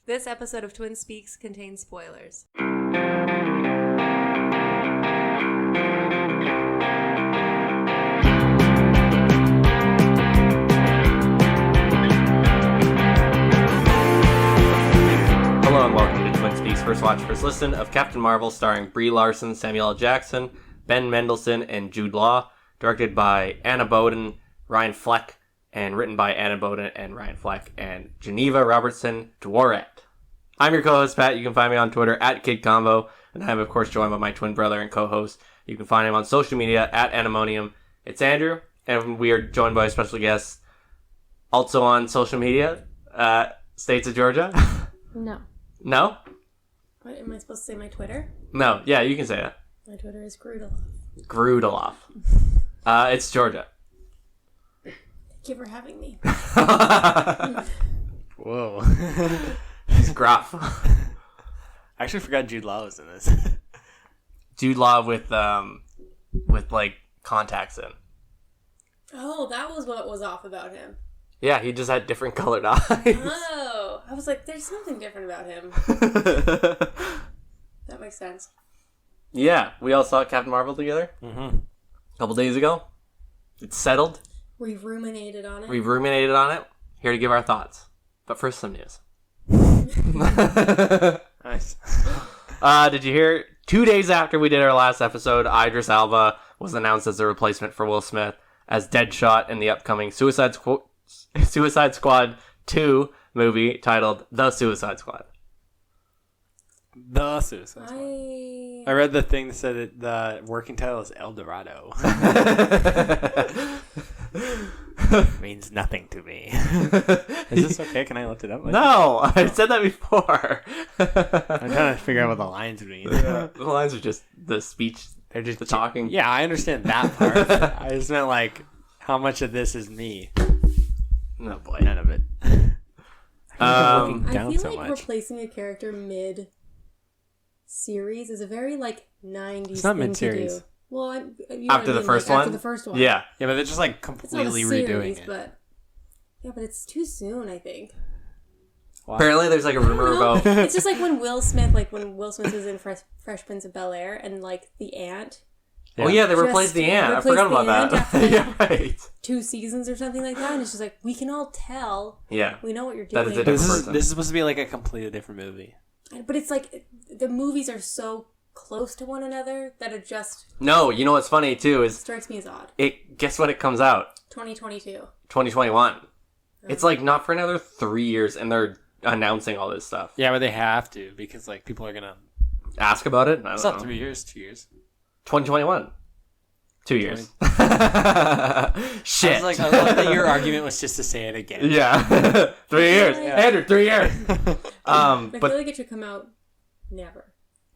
This episode of Twin Speaks contains spoilers. Hello and welcome to Twin Speaks First Watch First Listen of Captain Marvel, starring Brie Larson, Samuel L. Jackson, Ben Mendelsohn, and Jude Law, directed by Anna Boden, Ryan Fleck, and written by Anna Boden and Ryan Fleck and Geneva Robertson Dworet. I'm your co-host, Pat. You can find me on Twitter at KidConvo, and I'm, of course, joined by my twin brother and co-host. You can find him on social media at Animonium. It's Andrew, and we are joined by a special guest, also on social media, States of Georgia. No. No? What, am I supposed to say my Twitter? No. Yeah, you can say that. My Twitter is Grudeloff. It's Georgia. Thank you for having me. Whoa. He's gruff. I actually forgot Jude Law was in this. Jude Law with like contacts in. Oh, that was what was off about him. Yeah, he just had different colored eyes. Oh, I was like, there's something different about him. That makes sense. Yeah, we all saw Captain Marvel together a couple days ago. It's settled. We've ruminated on it. We've ruminated on it. Here to give our thoughts. But first, some news. Nice. Did you hear? 2 days after we did our last episode, Idris Elba was announced as the replacement for Will Smith as Deadshot in the upcoming Suicide Squad 2 movie titled The Suicide Squad. The Suicide Squad. I read the thing that said that the working title is El Dorado. Means nothing to me. Is this okay? Can I lift it up? No, I said that before. I'm trying to figure out what the lines mean. The lines are just the speech. They're just the talking. Yeah, I understand that part. I just meant like, how much of this is me? No, boy. None of it. I feel like replacing a character mid-series is a very, like, 90s it's not thing mid-series. to do. Well, after the first one? After the first one. Yeah. Yeah, but they're just like completely redoing it. But it's too soon, I think. Wow. Apparently there's like a rumor about... It's just like when Will Smith was in Fresh Prince of Bel-Air and like the ant. Yeah. Oh yeah, they replaced the ant. I forgot about that. After, like, yeah, right. 2 seasons or something like that, and it's just like, we can all tell. Yeah. We know what you're doing. That is a this person. is supposed to be like a completely different movie. But it's like, the movies are so close to one another that it just... No, you know what's funny too is... strikes me as odd. Guess what it comes out? 2022. 2021. Oh. It's like not for another 3 years and they're announcing all this stuff. Yeah, but they have to because like people are gonna ask about it. It's not 3 years, 2 years. 2021. 2 years. Shit. I was like that your argument was just to say it again. Yeah. 3 years. Yeah. Andrew, 3 years. I feel like it should come out never.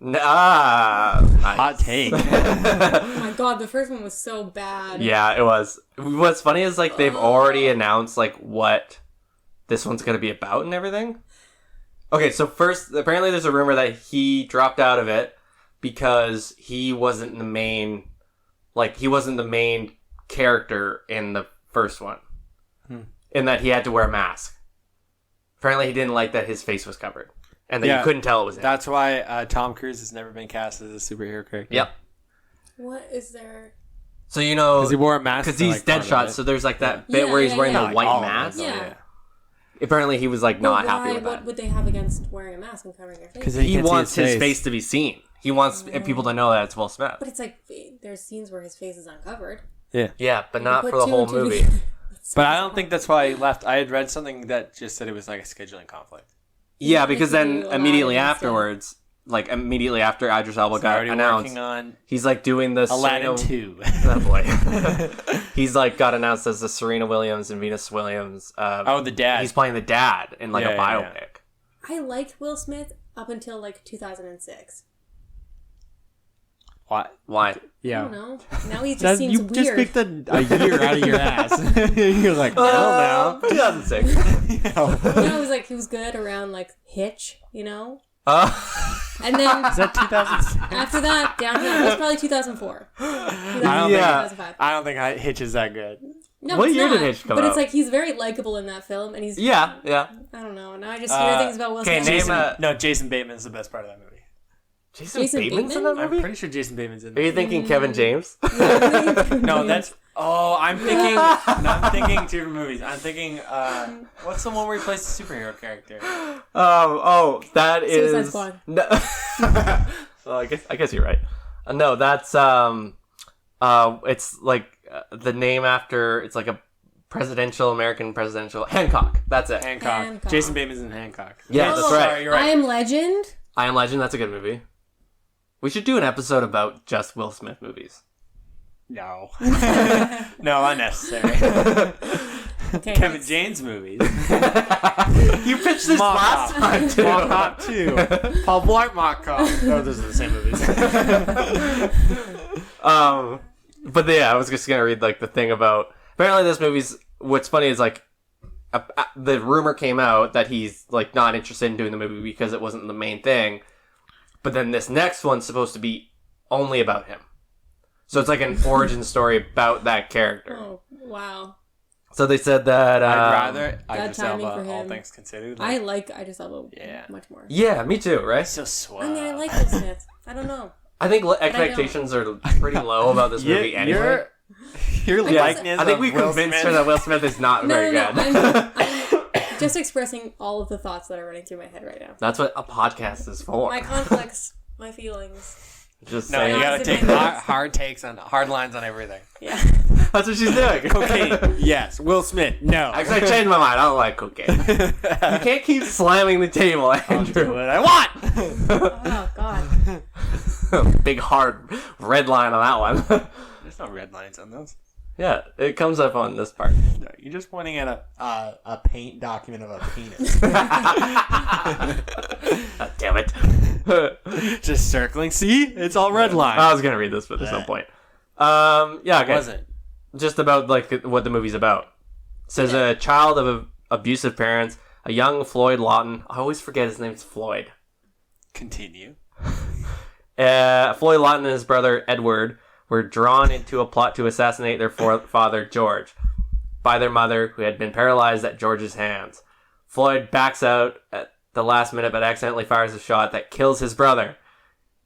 Nice. Hot take. Oh my god, the first one was so bad. Yeah, it was. What's funny is like they've already announced like what this one's going to be about and everything. Okay, so first, apparently there's a rumor that he dropped out of it because he wasn't the main character in the first one. In that he had to wear a mask. Apparently he didn't like that his face was covered. And that you couldn't tell it was him. That's why Tom Cruise has never been cast as a superhero character. Yep. What is there? So you know... Because he wore a mask. Because he's like, Deadshot, so there's like that bit where he's wearing the white mask. Yeah. Apparently he was like not happy with that. What would they have against wearing a mask and covering your face? Because he wants his face to be seen. He wants people to know that it's Will Smith. But it's like, there's scenes where his face is uncovered. Yeah. Yeah, but not for the whole movie. But I don't think that's why he left. I had read something that just said it was like a scheduling conflict. Yeah, because then immediately afterwards, like immediately after Idris Elba got announced, he's like doing the Aladdin 2. Oh boy. He's like got announced as the Serena Williams and Venus Williams. The dad. He's playing the dad in like a biopic. Yeah. I liked Will Smith up until like 2006. Why? Yeah. I don't know. Now he just seems weird. You just picked a year out of your ass. You're like, I don't know. 2006. He was good around like Hitch, you know? And then is that 2006? After that, downhill. It was probably 2004. 2005. I don't think Hitch is that good. No, What it's year not. did Hitch come But out? it's like he's very likable in that film, and he's Yeah. I don't know. Now I just hear things about Will okay, Smith. name Jason Bateman's the best part of that movie. Jason Bateman's in that I'm movie? pretty sure Jason Bateman's in Are you that. thinking Kevin James? No, that's... Oh, I'm thinking two different movies. I'm thinking, what's the one where he plays the superhero character? That is... Suicide Squad. No. Well, I guess you're right. No, that's, it's like the name after, it's like a American presidential... Hancock. That's it. Hancock. Jason Bateman's in Hancock. Yeah, that's right. Sorry, you're right. I Am Legend. I Am Legend, that's a good movie. We should do an episode about just Will Smith movies. No. No, unnecessary. Okay, Kevin James movies. You pitched this last time, too. Mock Cop 2. Paul Blart Mock Cop. Oh, those are the same movies. But yeah, I was just gonna read like the thing about apparently this movie's. What's funny is like the rumor came out that he's like not interested in doing the movie because it wasn't the main thing. But then this next one's supposed to be only about him, so it's like an origin story about that character. Oh wow! So they said that I'd rather Bad Idris timing Elba, for all him. things considered. I like Idris Elba Yeah. much more. Yeah, me too. Right? so suave. I mean, I like Will Smith. I don't know. I think expectations are pretty low about this movie anyway. Your likeness. I think we of Will convinced Smith. her that Will Smith is not very No. good. I'm just expressing all of the thoughts that are running through my head right now. That's what a podcast is for. My conflicts, my feelings. Just No, saying. you gotta take hard lines on everything. Yeah. That's what she's doing. Cocaine, yes. Will Smith, no. Actually, I changed my mind. I don't like cocaine. You can't keep slamming the table, I'll do Andrew. what I want. Oh God. Big hard red line on that one. There's no red lines on those. Yeah, it comes up on this part. No, you're just pointing at a paint document of a penis. Damn it. Just circling. See, it's all red line. I was gonna read this, but there's no point. Yeah, okay. What was it? Just about like what the movie's about. It says a child of abusive parents, a young Floyd Lawton. I always forget his name's Floyd. Continue. Floyd Lawton and his brother Edward were drawn into a plot to assassinate their father George by their mother, who had been paralyzed at George's hands. Floyd backs out at the last minute but accidentally fires a shot that kills his brother.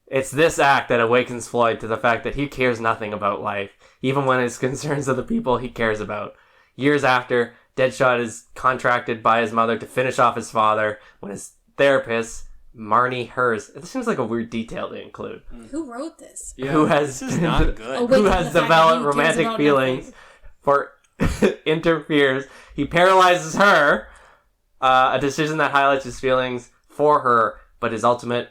It's this act that awakens Floyd to the fact that he cares nothing about life, even when it concerns other people he cares about. Years after, Deadshot is contracted by his mother to finish off his father when his therapist, Marnie Hers, this seems like a weird detail to include, Who wrote this? Yeah, who has this is not good. Oh, wait, who the has fact that developed he cares romantic about feelings nothing. for interferes. He paralyzes her, a decision that highlights his feelings for her, but his ultimate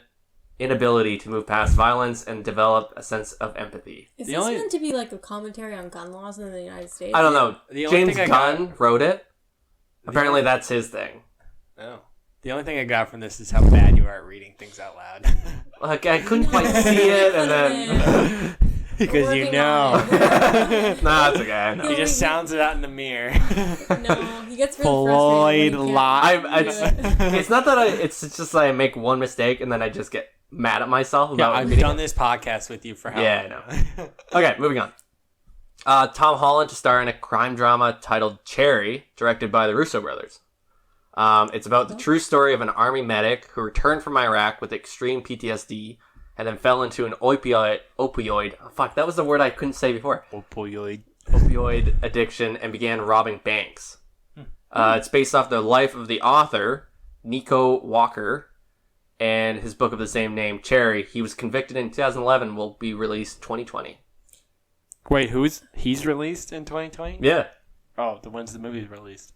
inability to move past violence and develop a sense of empathy. Is The this only- meant to be like a commentary on gun laws in the United States? I don't know. The only James thing I Gunn wrote it. Apparently that's his thing. No. The only thing I got from this is how bad you are at reading things out loud. Like, I couldn't quite see it, and then... Because you Working know. on it. Nah, it's okay. I know. He just sounds it out in the mirror. No, he gets really Floyd frustrated when he Lot. can't do it. It's not that it's just like I make one mistake, and then I just get mad at myself Yeah, about I've reading done it. this podcast with you for how Yeah, long? Okay, moving on. Tom Holland to star in a crime drama titled Cherry, directed by the Russo brothers. It's about the true story of an army medic who returned from Iraq with extreme PTSD and then fell into an opioid. Fuck, that was the word I couldn't say before. Opioid addiction and began robbing banks. It's based off the life of the author, Nico Walker, and his book of the same name, Cherry. He was convicted in 2011, will be released 2020. Wait, he's released in 2020? Yeah. Oh, when's the movie released?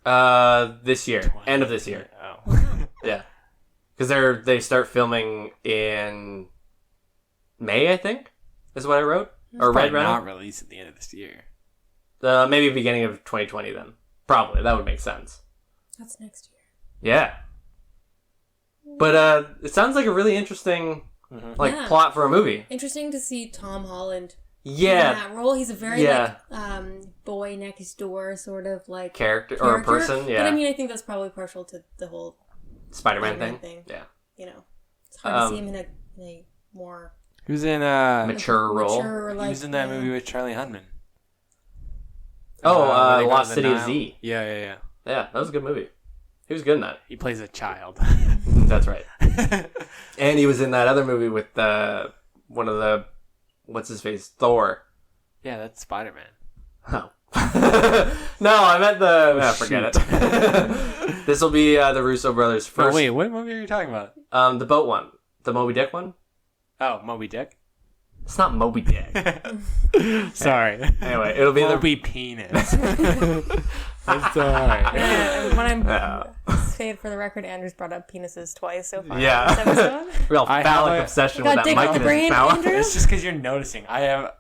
This year. End of this year. Oh. Yeah. Because they start filming in May, I think, is what I wrote. Or read, Probably not rather. released at the end of this year. Maybe beginning of 2020 then. Probably. That would make sense. That's next year. Yeah. But it sounds like a really interesting Yeah. plot for a movie. Interesting to see Tom Holland Yeah. in that role. He's a very Yeah. boy next door sort of like Character or a person, yeah. But I mean, I think that's probably partial to the whole Spider-Man Spider-Man thing. thing. Yeah. You know, it's hard to see him in a more He was in Mature role. mature, he like, was in that movie with Charlie Hunnam. Oh, When they go Lost to the City of Nile. Z. Yeah. Yeah, that was a good movie. He was good in that. He plays a child. That's right. And he was in that other movie with one of the, what's his face, Thor. Yeah, that's Spider-Man. Oh. No, I meant forget it. This will be the Russo brothers' first. Wait, what movie are you talking about? The boat one, the Moby Dick one. Oh, Moby Dick. It's not Moby Dick. Sorry. Anyway, it'll be Moby Penis. That's alright. When I'm saying for the record, Andrew's brought up penises twice so far. Yeah. In this episode. Real I phallic have a- obsession You with got that dick mic in in the his brain, mouth. Andrew? It's just because you're noticing. I have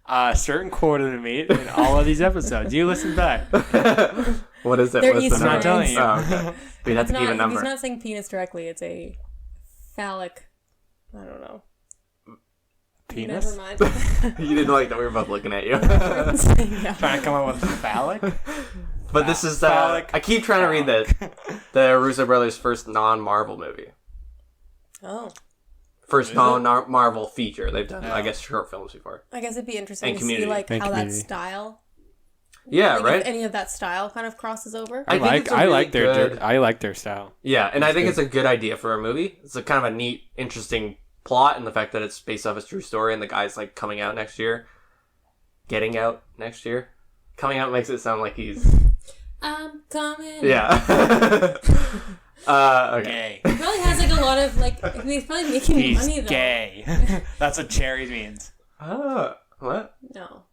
a certain quota to meet in all of these episodes. You listen back. What is it? They're What's Easter the number? I'm not telling you. Oh, okay. We'd have to It's give a not, number. he's not saying penis directly. It's a phallic. I don't know. Penis? Never mind. You didn't like that we were both looking at you. Yeah. Trying to come up with phallic? But this is Phallic. I keep trying to read the Russo brothers' first non-Marvel movie. Oh. First Is non-Marvel feature. They've done, Yeah. I guess, short films before. I guess it'd be interesting And to see Community. like And how that Community. style. Yeah, like, right? If any of that style kind of crosses over. I think it's a really good- I like their style. Yeah, and I think good. it's a good idea for a movie. It's a kind of a neat, interesting plot, and the fact that it's based off a true story, and the guy's like coming out next year, getting out next year. Coming out makes it sound like he's I'm coming. yeah. Okay. Gay. He probably has like a lot of like. He's probably making He's money though. gay. That's what cherry means. What? No.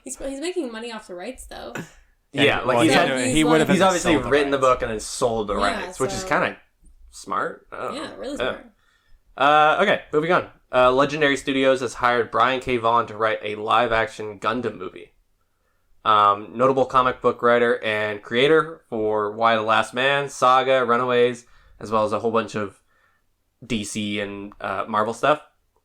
He's making money off the rights though. Yeah, like Well, he's, yeah, had, he's he would have. like- he's obviously sold the written the rights. book and then sold the Yeah, rights, which is so- kind of smart. I don't know. Yeah, really smart. Okay, moving on. Legendary Studios has hired Brian K. Vaughan to write a live-action Gundam movie. Notable comic book writer and creator for Why the Last Man, Saga, Runaways, as well as a whole bunch of DC and Marvel stuff.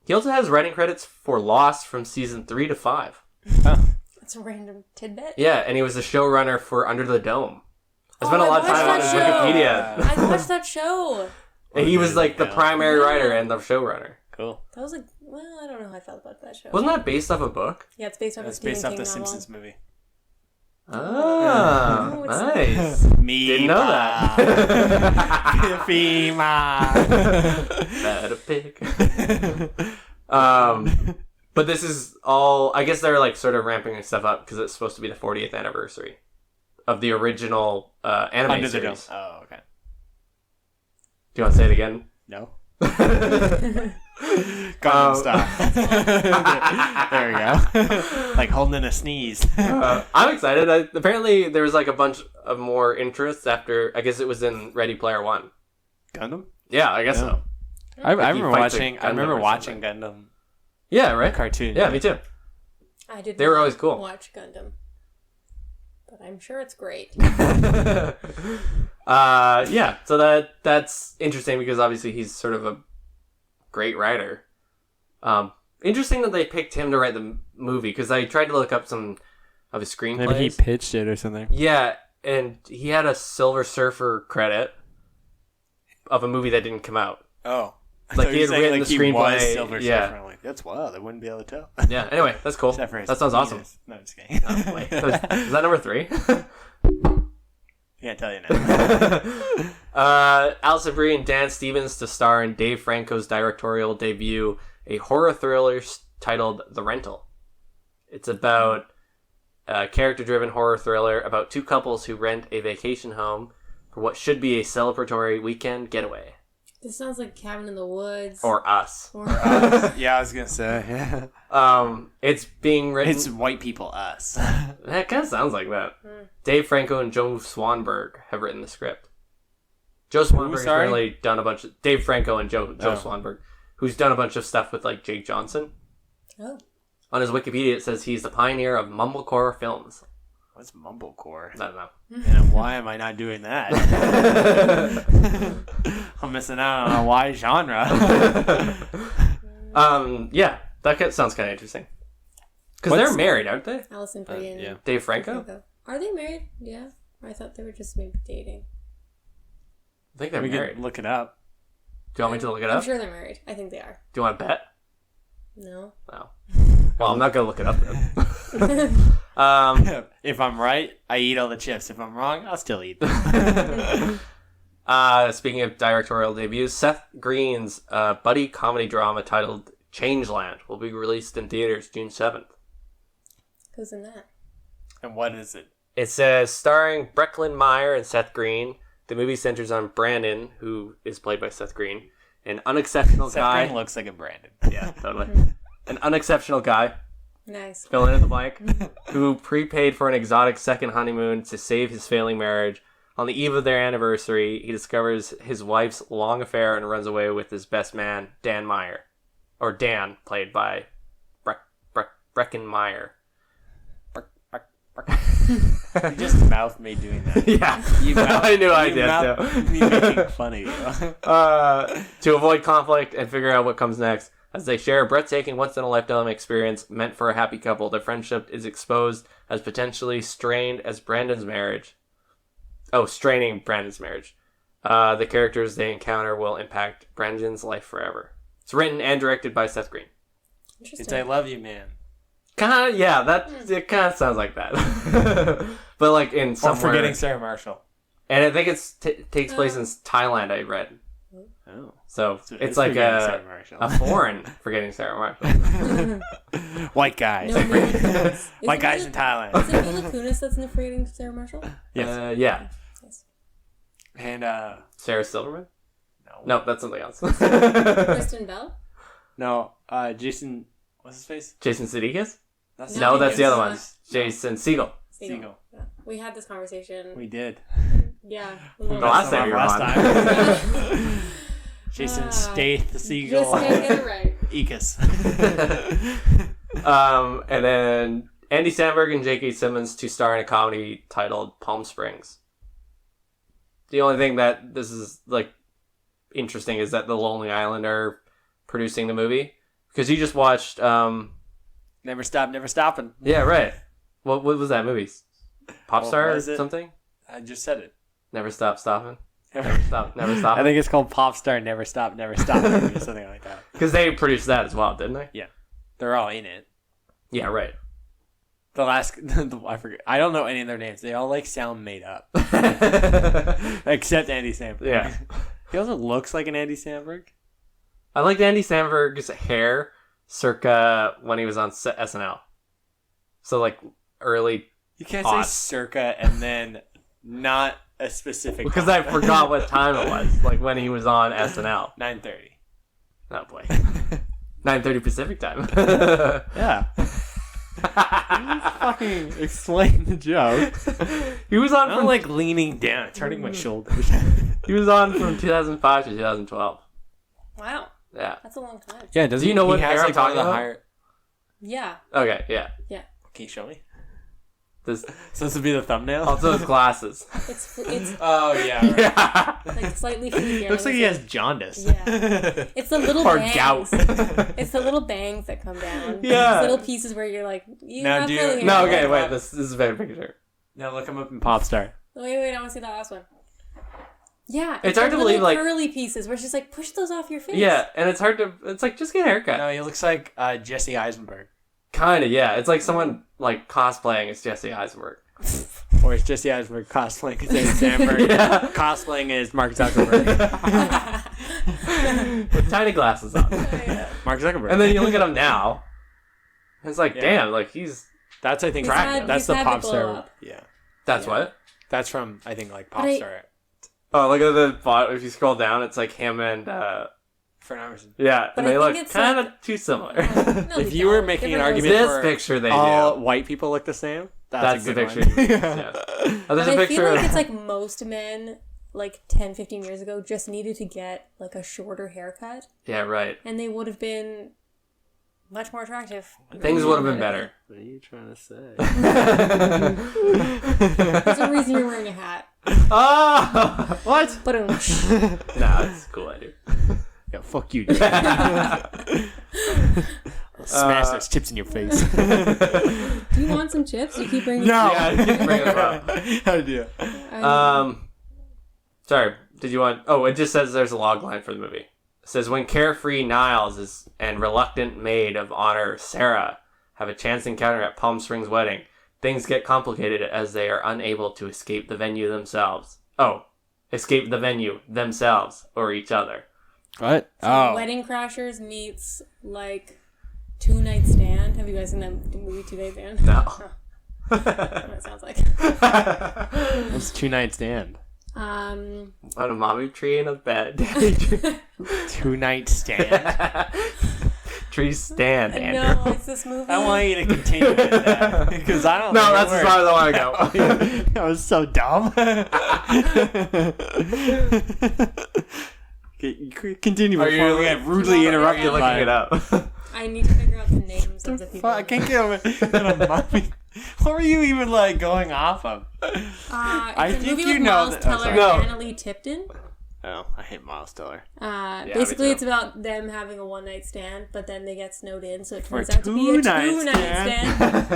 He also has writing credits for Lost from season 3 to 5. That's a random tidbit. Yeah, and he was the showrunner for Under the Dome. I spent Oh, a lot of I time on watched his that Wikipedia. I watched that show. And he was like the Yeah. primary writer and the showrunner. Cool. That was like, well, I don't know how I felt about that show. Wasn't that based off a book? Yeah, it's based off a That's Stephen based off King the novel. Simpsons movie. Ah, Oh, it's nice. Me Didn't know that. Better pick. But this is all. I guess they're like sort of ramping stuff up because it's supposed to be the 40th anniversary of the original anime Under the dome. series. Oh, okay. Do you want to say it again? No. Gundam style. There we go. Like holding in a sneeze. I'm excited. Apparently, there was like a bunch of more interests after. I guess it was in Ready Player One. Gundam? Yeah, I guess Yeah. so. I he remember fights a watching. I Gundam remember or watching something. Gundam Yeah, right. cartoon. Yeah, me too. I did. They were not always cool. Watch Gundam, but I'm sure it's great. Yeah, so that's interesting because obviously he's sort of a great writer. Interesting that they picked him to write the movie because I tried to look up some of his screenplays. Maybe he pitched it or something. Yeah, and he had a Silver Surfer credit of a movie that didn't come out. Oh. Like, So he you're had saying, written like, the he was screenplay, Silver yeah. Surfer. I'm like, that's wild. I wouldn't be able to tell. Yeah, anyway, that's cool. Except for his That sounds awesome. penis. No, I'm just kidding. Oh, boy. Is that number 3? Can't tell you now. Alison Brie and Dan Stevens to star in Dave Franco's directorial debut, a horror thriller titled The Rental. It's about a character-driven horror thriller about two couples who rent a vacation home for what should be a celebratory weekend getaway. This sounds like Cabin in the Woods. Or Us. Or Yeah, I was going to say. It's being written... It's white people, us. That kind of sounds like that. Dave Franco and Joe Swanberg have written the script. Joe Swanberg has sorry? really done a bunch of... Dave Franco and Joe Oh. Swanberg, who's done a bunch of stuff with, like, Jake Johnson. Oh. On his Wikipedia, it says he's the pioneer of mumblecore films. What's mumblecore? I don't know. And why am I not doing that? I'm missing out on a wide genre. Yeah, that sounds kind of interesting. Because they're married, aren't they? Allison Brie and yeah. Dave Franco? Franco. Are they married? Yeah. I thought they were just maybe dating. I think they're We married. can look it up. Do you want me to look it I'm up? sure they're married. I think they are. Do you want to bet? No. No. Well, I'm not gonna look it up then. If I'm right, I eat all the chips. If I'm wrong, I'll still eat them. Speaking of directorial debuts, Seth Green's buddy comedy drama titled Changeland will be released in theaters June 7th. Who's in that? And what is it? It says, starring Brecklin Meyer and Seth Green, the movie centers on Brandon, who is played by Seth Green, an unexceptional guy. Seth Green looks like a Brandon. Yeah, totally. An unexceptional guy, Nice. fill in the blank, who prepaid for an exotic second honeymoon to save his failing marriage. On the eve of their anniversary, he discovers his wife's long affair and runs away with his best man, Dan Meyer. Or Dan, played by Brecken Meyer. You just mouthed me doing that. Yeah, I knew I did too. Me making fun of you. To avoid conflict and figure out what comes next, as they share a breathtaking once-in-a-lifetime experience meant for a happy couple, their friendship is exposed as potentially strained as Brandon's marriage. Oh, straining Brandon's marriage. The characters they encounter will impact Brandon's life forever. It's written and directed by Seth Green. Interesting. It's I Love You, Man. Kind of, yeah, it kind of sounds like that. But like in somewhere. Or Forgetting Sarah Marshall. And I think takes place in Thailand, I read. Oh. So So it's like Sarah Marshall. a foreign Forgetting Sarah Marshall. White guys. No, Mila Kunis. White guys in Thailand. Is it Mila Kunis that's in the Forgetting Sarah Marshall? Yes. Yeah. Yes. And, Sarah Silverman? no. No, that's something else. Kristen Bell? No, Jason, what's his face? Jason Sudeikis? That's No, that's the other one. not. Jason Segel. Segel. Yeah. We had this conversation. We did. Yeah. The last time you were on. time. Jason Ah. Stath, the Seagull. Just can't get it right. Ekus. And then Andy Samberg and J.K. Simmons to star in a comedy titled Palm Springs. The only thing that this is like interesting is that the Lonely Island are producing the movie, because you just watched Never Stop, Never Stopping. yeah, right, what was that movie? Pop Star or was it? something? I just said it. Never Stop Stopping. Never Stop I think it's called Pop Star, Never Stop, Never Stop, or something like that. because they produced that as well, didn't they? Yeah. They're all in it. Yeah, right. The last, I forget. I don't know any of their names. They all like sound made up, except Andy Samberg. Yeah. He also looks like an Andy Samberg. I liked Andy Samberg's hair circa when he was on SNL. So like early, You can't Odd. say circa and then not a specific. because I forgot what time it was, like when he was on SNL. 9:30. Oh boy. 9:30 Pacific time. Yeah. Fucking explain the joke. He was on I'm from like leaning down, turning my shoulders. he was on from 2005 to 2012. Wow. Yeah. That's a long time. Yeah, does Do you know what he has hair I'm like one of talking the about? higher? Yeah. Okay, yeah. Can you show me? This So this would be the thumbnail. also his glasses. It's Oh yeah. Right. Yeah. like slightly fleekier. Looks like he has jaundice. Yeah. It's the little Or bangs. gout. It's the little bangs that come down. Yeah. These little pieces where you're like, you Now have do you- curly hair. No, okay, wait. This is a better picture. Now look him up in Popstar. Wait, I want to see that last one. Yeah. It's hard the to believe, little like- curly pieces where it's just like, push those off your face. Yeah, and it's hard to. It's like just get a haircut. No, he looks like Jesse Eisenberg. Kind of, yeah. It's like someone like cosplaying as Jesse Eisenberg. Or it's Jesse Eisenberg cosplaying as Andy Samberg. Yeah. Cosplaying as Mark Zuckerberg. With tiny glasses on. Mark Zuckerberg. And then you look at him now. And it's like, Yeah. damn, like he's. That's I think He's had- that's he's the had the pop glow star. up. Yeah. That's Yeah. what? That's from I think like But I- Popstar. Oh, look at the bottom. If you scroll down, it's like him and. For Emerson. Yeah, But and they I look think it's kind of like- too similar. No, If they you were don't. making an Different argument noses. This for picture they all do. white people look the same. That's a the good picture. one. Yeah. Oh, But there's a I picture. feel like of- it's like most men, like 10, 15 years ago, just needed to get like a shorter haircut, Yeah, right. and they would have been much more attractive. Things would have been better. What are you trying to say? There's a reason you're wearing a hat. Oh! What? But Nah, it's a cool idea. Yeah, fuck you. Dude. I'll smash those chips in your face. do you want some chips? You keep bringing. No. Yeah, keep bringing them up. Idea. Sorry, did you want... Oh, it just says there's a log line for the movie. It says, when carefree Niles and reluctant maid of honor Sarah have a chance encounter at Palm Springs' wedding. Things get complicated as they are unable to escape the venue themselves. Oh, escape the venue themselves or each other. What? So Wedding Crashers meets, like, Two Night Stand. Have you guys seen that movie, Two Night Stand? No. Oh. That's what it sounds like. What's Two Night Stand? On a mommy tree and a bed. Daddy tree. Two Night Stand? Tree stand, Andrew. No, it's this movie. I want you to continue with that. Because I don't know. No, that's as far as I want to go. That was so dumb. Continue before we get rudely interrupted. You're looking it up. I need to figure out the names of the people. I can't get over a mommy. What were you even like going off of? I think think movie you with know Miles that- Teller No. and Anna Lee Tipton. Oh, I hate Miles Teller. Basically, me too. it's about them having a one-night stand, but then they get snowed in, so it For turns out to be a two-night two-night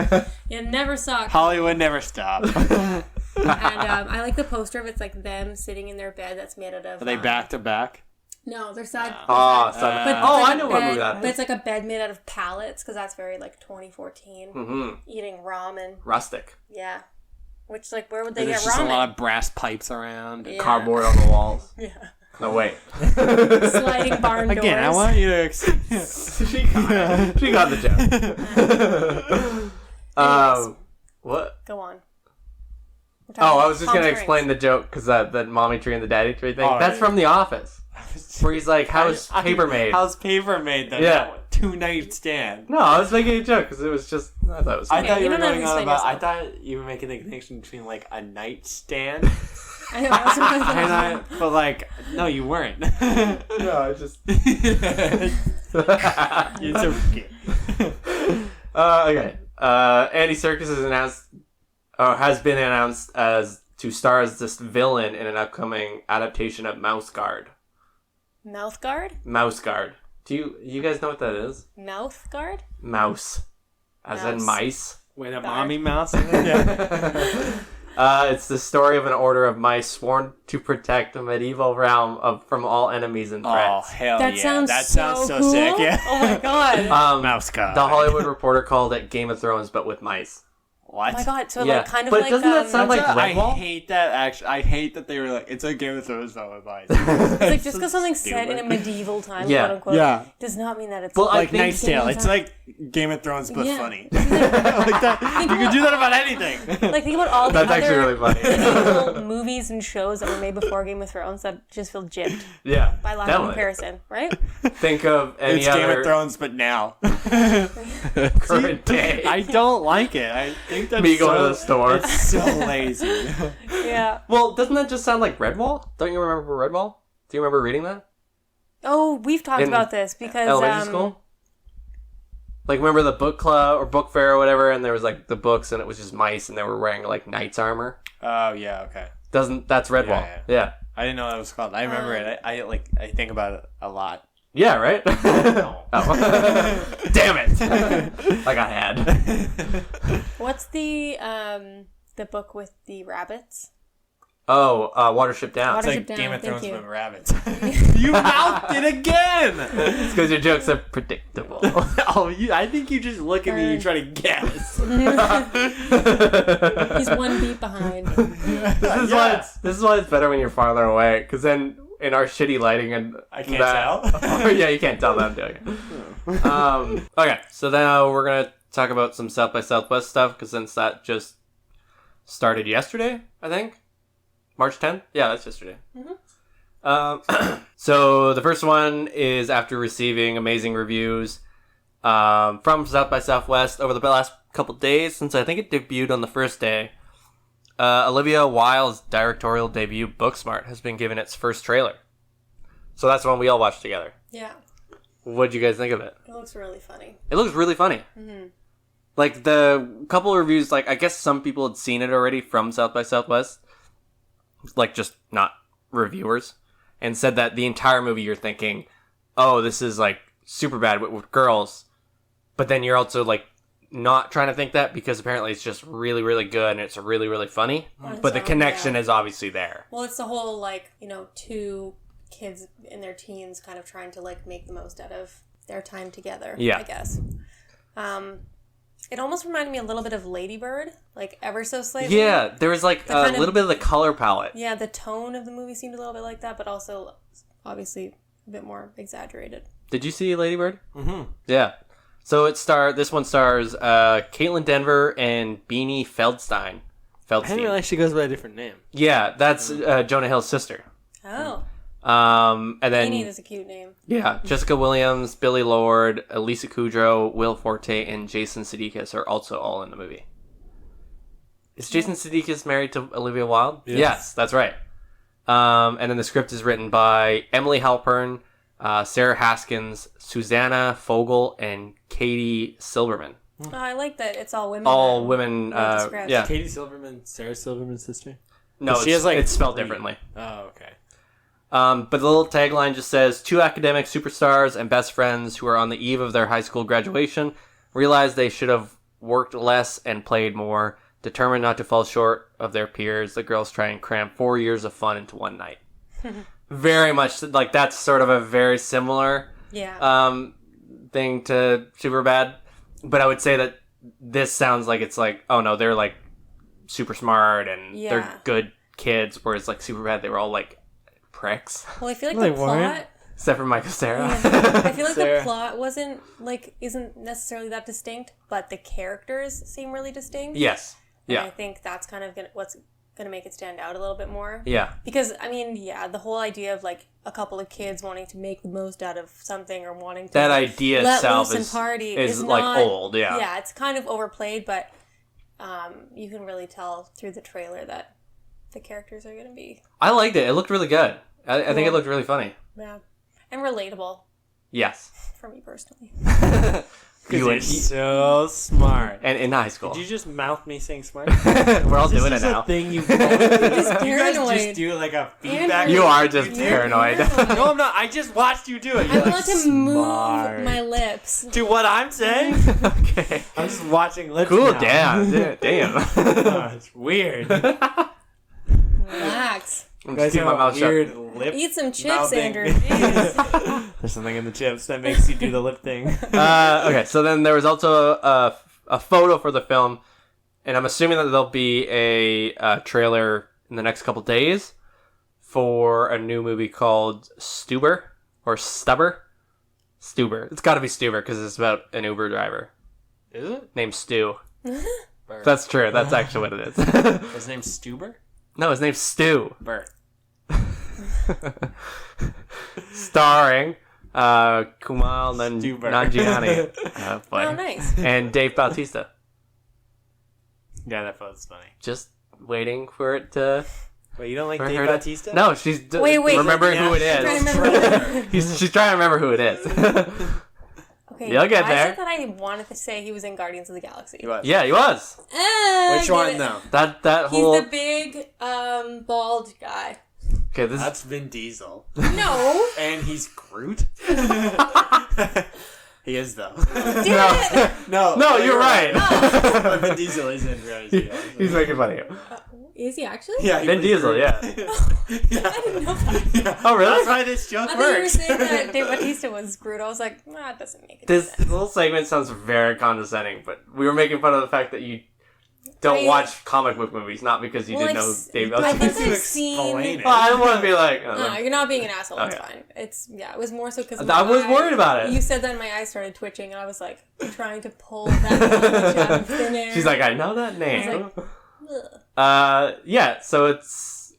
stand. You never saw it. Hollywood never stops. And I like the poster of it's like them sitting in their bed that's made out of... Are they back to back? No, they're side... Oh, But I know what movie that But is. it's like a bed made out of pallets, because that's very, like, 2014. Mm-hmm. Eating ramen. Rustic. Yeah. Which, like, where would they There's get just ramen? a lot of brass pipes around. Yeah. Cardboard on the walls. Yeah. No, wait. Sliding barn doors. Again, I want you to... She got the joke. What? Go on. Oh, I was just Palm going to Springs. explain the joke, because that mommy tree and the daddy tree thing. Oh, That's right. from The Office. Where he's like, how's paper made? How's paper made then? Yeah. Two-night stand. No, I was making a joke, because it was just... I thought it was I funny. thought you you were don't have going to on explain about... I yourself. thought you were making the connection between, like, a nightstand I know, that's what I thought. and I... But, like, no, you weren't. No, I just... It's okay. Okay. Andy Serkis has been announced as to star as this villain in an upcoming adaptation of Mouse Guard. Mouth guard? Mouse Guard. Do you guys know what that is? Mouth guard? Mouse. As in Mouse. mice. With a Guard. mommy mouse in it? Yeah. It's the story of an order of mice sworn to protect the medieval realm from all enemies and Oh, threats. hell That yeah. sounds That so sounds so cool. sick, yeah. Oh my god. Mouse guard. The Hollywood Reporter called it Game of Thrones, but with mice. What? Oh my god. So Yeah. like kind of But like doesn't that sound like I Redwall? hate that, actually. I hate that they were like, it's a Game of Thrones, though, advice. it's like just because something's set in a medieval time, Yeah. quote unquote, Yeah. does not mean that it's Well, Like think- Knight's Tale. It's like Game of Thrones, but Yeah. funny. Like that. You can do that about anything. like think about all the That's other actually really funny. medieval movies and shows that were made before Game of Thrones that just feel gypped Yeah. by lack of definitely. comparison, right? Think of any It's other Game of Thrones, but now. current day. I don't like it. I think that's Me going to the store. It's so lazy. Yeah. Well, doesn't that just sound like Redwall? Don't you remember Redwall? Do you remember reading that? Oh, we've talked In about this because Elementary school? Like, remember the book club or book fair or whatever, and there was, like, the books, and it was just mice, and they were wearing, like, knight's armor? Oh, yeah, okay. That's Redwall. Yeah. I didn't know what that was called. I remember it. I think about it a lot. Yeah, right? No. Oh. Damn it! I got had. what's the book with the rabbits? Oh, Watership Down. It's Watership like Down, Game of thank Thrones you. with rabbits. You mouthed it again! It's because your jokes are predictable. I think you just look at me and you try to guess. He's one beat behind. This is why it's better when you're farther away, because then in our shitty lighting and I can't tell. Yeah, you can't tell that I'm doing it. Okay, so now we're gonna talk about some South by Southwest stuff, because since that just started yesterday, I think March 10th. Yeah, that's yesterday. So the first one is after receiving amazing reviews from South by Southwest over the last couple days, since I think it debuted on the first day. Olivia Wilde's directorial debut, Booksmart, has been given its first trailer. So that's the one we all watched together. Yeah. What'd you guys think of it? It looks really funny. It looks really funny. Like, the couple of reviews, like, I guess some people had seen it already from South by Southwest. Like, just not reviewers. And said that the entire movie you're thinking, oh, this is, like, super bad with girls. But then you're also, like, not trying to think that because apparently it's just really, really good and it's really, really funny. But the connection is obviously there. Well, it's the whole, like, two kids in their teens kind of trying to, like, make the most out of their time together, Yeah. I guess. It almost reminded me a little bit of Lady Bird, like ever so slightly. Yeah, there was like a little bit of the color palette. Yeah, the tone of the movie seemed a little bit like that, but also obviously a bit more exaggerated. Did you see Lady Bird? Mm-hmm. Yeah. So this one stars Caitlin Denver and Beanie Feldstein. I didn't realize she goes by a different name. Yeah, that's Jonah Hill's sister. Oh. And then Beanie is a cute name. yeah, Jessica Williams, Billy Lord, Elisa Kudrow, Will Forte, and Jason Sudeikis are also all in the movie. Is Jason Sudeikis married to Olivia Wilde? Yes, that's right. And then the script is written by Emily Halpern, Sarah Haskins, Susanna Fogel, and Katie Silverman. Oh, I like that it's all women. All women. Wrote the script. Yeah. Katie Silverman, Sarah Silverman's sister? No, She has, like, it's spelled three. differently. Oh, okay. But the little tagline just says, two academic superstars and best friends who are on the eve of their high school graduation realize they should have worked less and played more. Determined not to fall short of their peers, the girls try and cram 4 years of fun into one night. Very much like that's sort of a very similar thing to Superbad. But I would say that this sounds like it's like, oh no, they're like super smart and they're good kids, whereas like Superbad, they were all like pricks. Well, I feel like They the plot... weren't. Except for Michael Cera. Yeah. I feel like Sarah. the plot isn't necessarily that distinct, but the characters seem really distinct. Yes. And Yeah. I think that's kind of what's gonna make it stand out a little bit more. Yeah. Because I mean, the whole idea of like a couple of kids wanting to make the most out of something or wanting to That idea let itself loose and is party is not, like old. Yeah. Yeah, it's kind of overplayed, but you can really tell through the trailer that the characters are gonna be I liked it. It looked really good. I think it Cool. looked really funny. and relatable Yes. for me personally. You're so smart. And in high school. Did you just mouth me saying smart? We're all Is this doing it just now. a thing you Just you guys paranoid. just do like a feedback. You are just paranoid. No, I'm not. I just watched you do it. I You're want like, to move smart. my lips. To what I'm saying? Okay. I'm just watching lips Cool now. down. Damn. Oh, it's weird. Relax. I'm You guys just keeping my have a mouth shut. weird lip. Eat some chips, mouthing. Andrew. Jeez. There's something in the chips that makes you do the lip thing. Okay, so then there was also a photo for the film, and I'm assuming that there'll be a trailer in the next couple days for a new movie called Stuber or Stuber. Stuber. It's got to be Stuber because it's about an Uber driver Is it? named Stu. That's true. That's actually what it is. His name's Stuber? No, his name's Stu. Bert. Starring Kumail Stuber. Nanjiani. Boy. Oh, nice. And Dave Bautista. Yeah, that photo's funny. Just waiting for it to... Wait, you don't like for Dave her to- Bautista? No, she's Wait. remembering who it Yeah. Trying to is. remember. She's trying to remember who it is. Okay, You'll get I there. said that I wanted to say he was in Guardians of the Galaxy. He was. Yeah, he was. Which I get one, it. though? That He's whole... the big, bald guy. Okay, this That's Vin Diesel. No. And he's Groot? He is, though. Damn it. No, you're right. But Vin Diesel is in Guardians of the Galaxy. He's making fun of you. Is he actually? Yeah, he Vin plays Diesel, Groot. yeah. I didn't know that. Yeah. Oh, really? That's why this joke I thought you were works. saying that Dave Bautista was Groot. I was like, nah, it doesn't make it. This little segment sounds very condescending, but we were making fun of the fact that you don't I- watch comic book movies, not because you Well, didn't I've know s- Dave I Bautista. think You I've seen. explain it. Well, I don't want to be like... No, you're not being an asshole. It's Okay. fine. It's it was more so because I was worried about it. You said that, and my eyes started twitching, and I was like trying to pull that knowledge out of thin air. She's like, I know that name. Ugh. Yeah, so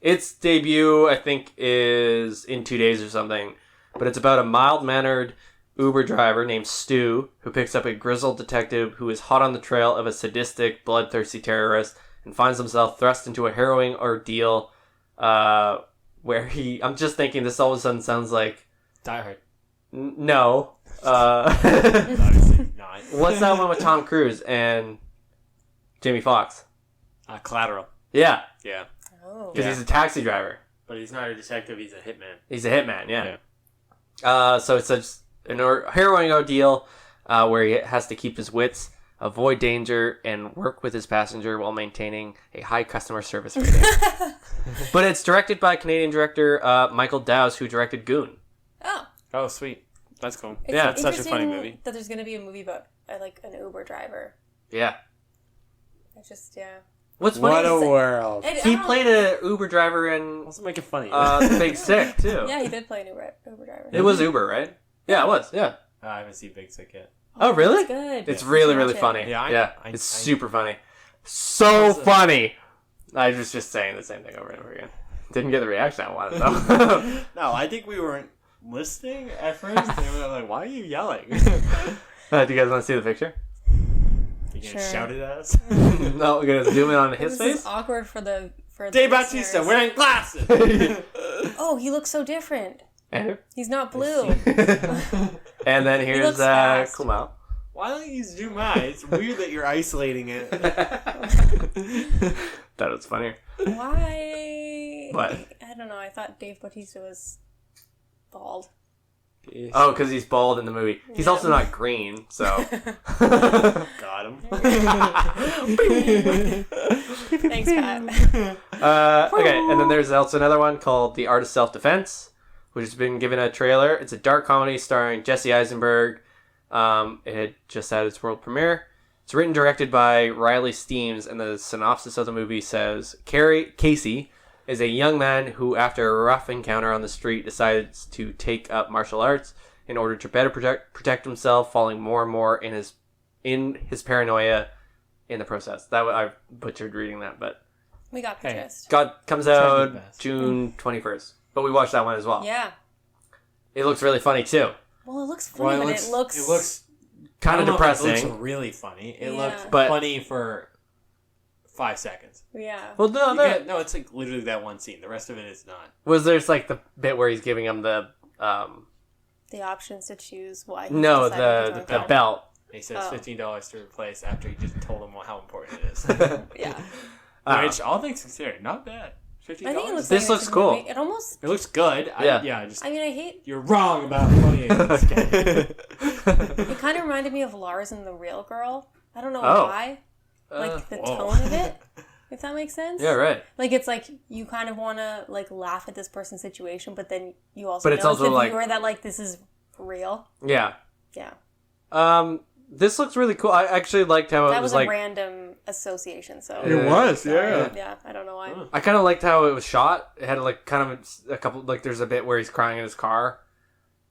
its debut, I think, is in 2 days or something. But it's about a mild-mannered Uber driver named Stu who picks up a grizzled detective who is hot on the trail of a sadistic, bloodthirsty terrorist and finds himself thrust into a harrowing ordeal where he... I'm just thinking this all of a sudden sounds like... Die Hard. No. Obviously not. What's that one with Tom Cruise and Jamie Foxx? Collateral. Yeah, Yeah. Oh. because he's a taxi driver. But he's not a detective, he's a hitman. He's a hitman, yeah. So it's an harrowing ordeal where he has to keep his wits, avoid danger, and work with his passenger while maintaining a high customer service rating. But it's directed by Canadian director Michael Dowse, who directed Goon. Oh. Oh, sweet. That's cool. It's Yeah, it's such a funny interesting movie. That there's going to be a movie about like an Uber driver. Yeah. I just, yeah. What's funny What a is world. he played an Uber driver in Let's make it funny. The Big Sick, too. Yeah, he did play an Uber driver. It was Uber, right? Yeah, it was, yeah. I haven't seen Big Sick yet. Oh, really? It's good. It's really, really Watch it. funny. Yeah, It's super funny. So funny. I was just saying the same thing over and over again. Didn't get the reaction I wanted, though. No, I think we weren't listening at first. They were like, why are you yelling? Do you guys want to see the picture? You Sure. gonna shout it at us? No, we're going to zoom in on his This face. is awkward for the Dave listeners. Bautista wearing glasses! Oh, he looks so different. Andrew? He's not blue. And then here's looks fast. Kumail. Why don't you zoom out? It's weird that you're isolating it. That was funnier. Why? What? I don't know. I thought Dave Bautista was bald. Oh, because he's bald in the movie. He's Yeah. also not green, so. Got him. Thanks, Pat. Okay, and then there's also another one called The Art of Self-Defense, which has been given a trailer. It's a dark comedy starring Jesse Eisenberg. It had just had its world premiere. It's written and directed by Riley Steames, and the synopsis of the movie says, Casey is a young man who, after a rough encounter on the street, decides to take up martial arts in order to better protect himself, falling more and more in his paranoia in the process. That I butchered reading that, but We got the gist. comes Try to do out best. June 21st. But we watched that one as well. Yeah. It looks really funny too. Well, it looks funny, but it looks Kind of depressing. It looks really funny. It Yeah. looks But- funny for 5 seconds. yeah. Well, no, No, it's like literally that one scene. The rest of it is not. was there's like the bit where he's giving him the The options to choose why. he's no decided to the join belt. He says Oh. $15 to replace after he just told him how important it is. Yeah. Which, all things considered, not bad. $15. I think it looks. This like looks it's a cool. movie. It almost. It looks good. Yeah. I mean, I hate. You're wrong about funny. It kind of reminded me of Lars and the Real Girl. I don't know Oh. why. Like the whoa. tone of it. If that makes sense. Yeah, right. Like it's like you kind of want to like laugh at this person's situation, but then you also But it's know also as the like- viewer that like this is real. Yeah. Yeah. This looks really cool. I actually liked how it That was was like. a random association. So It was, yeah. I don't know why. I kind of liked how it was shot. It had like kind of a couple like there's a bit where he's crying in his car.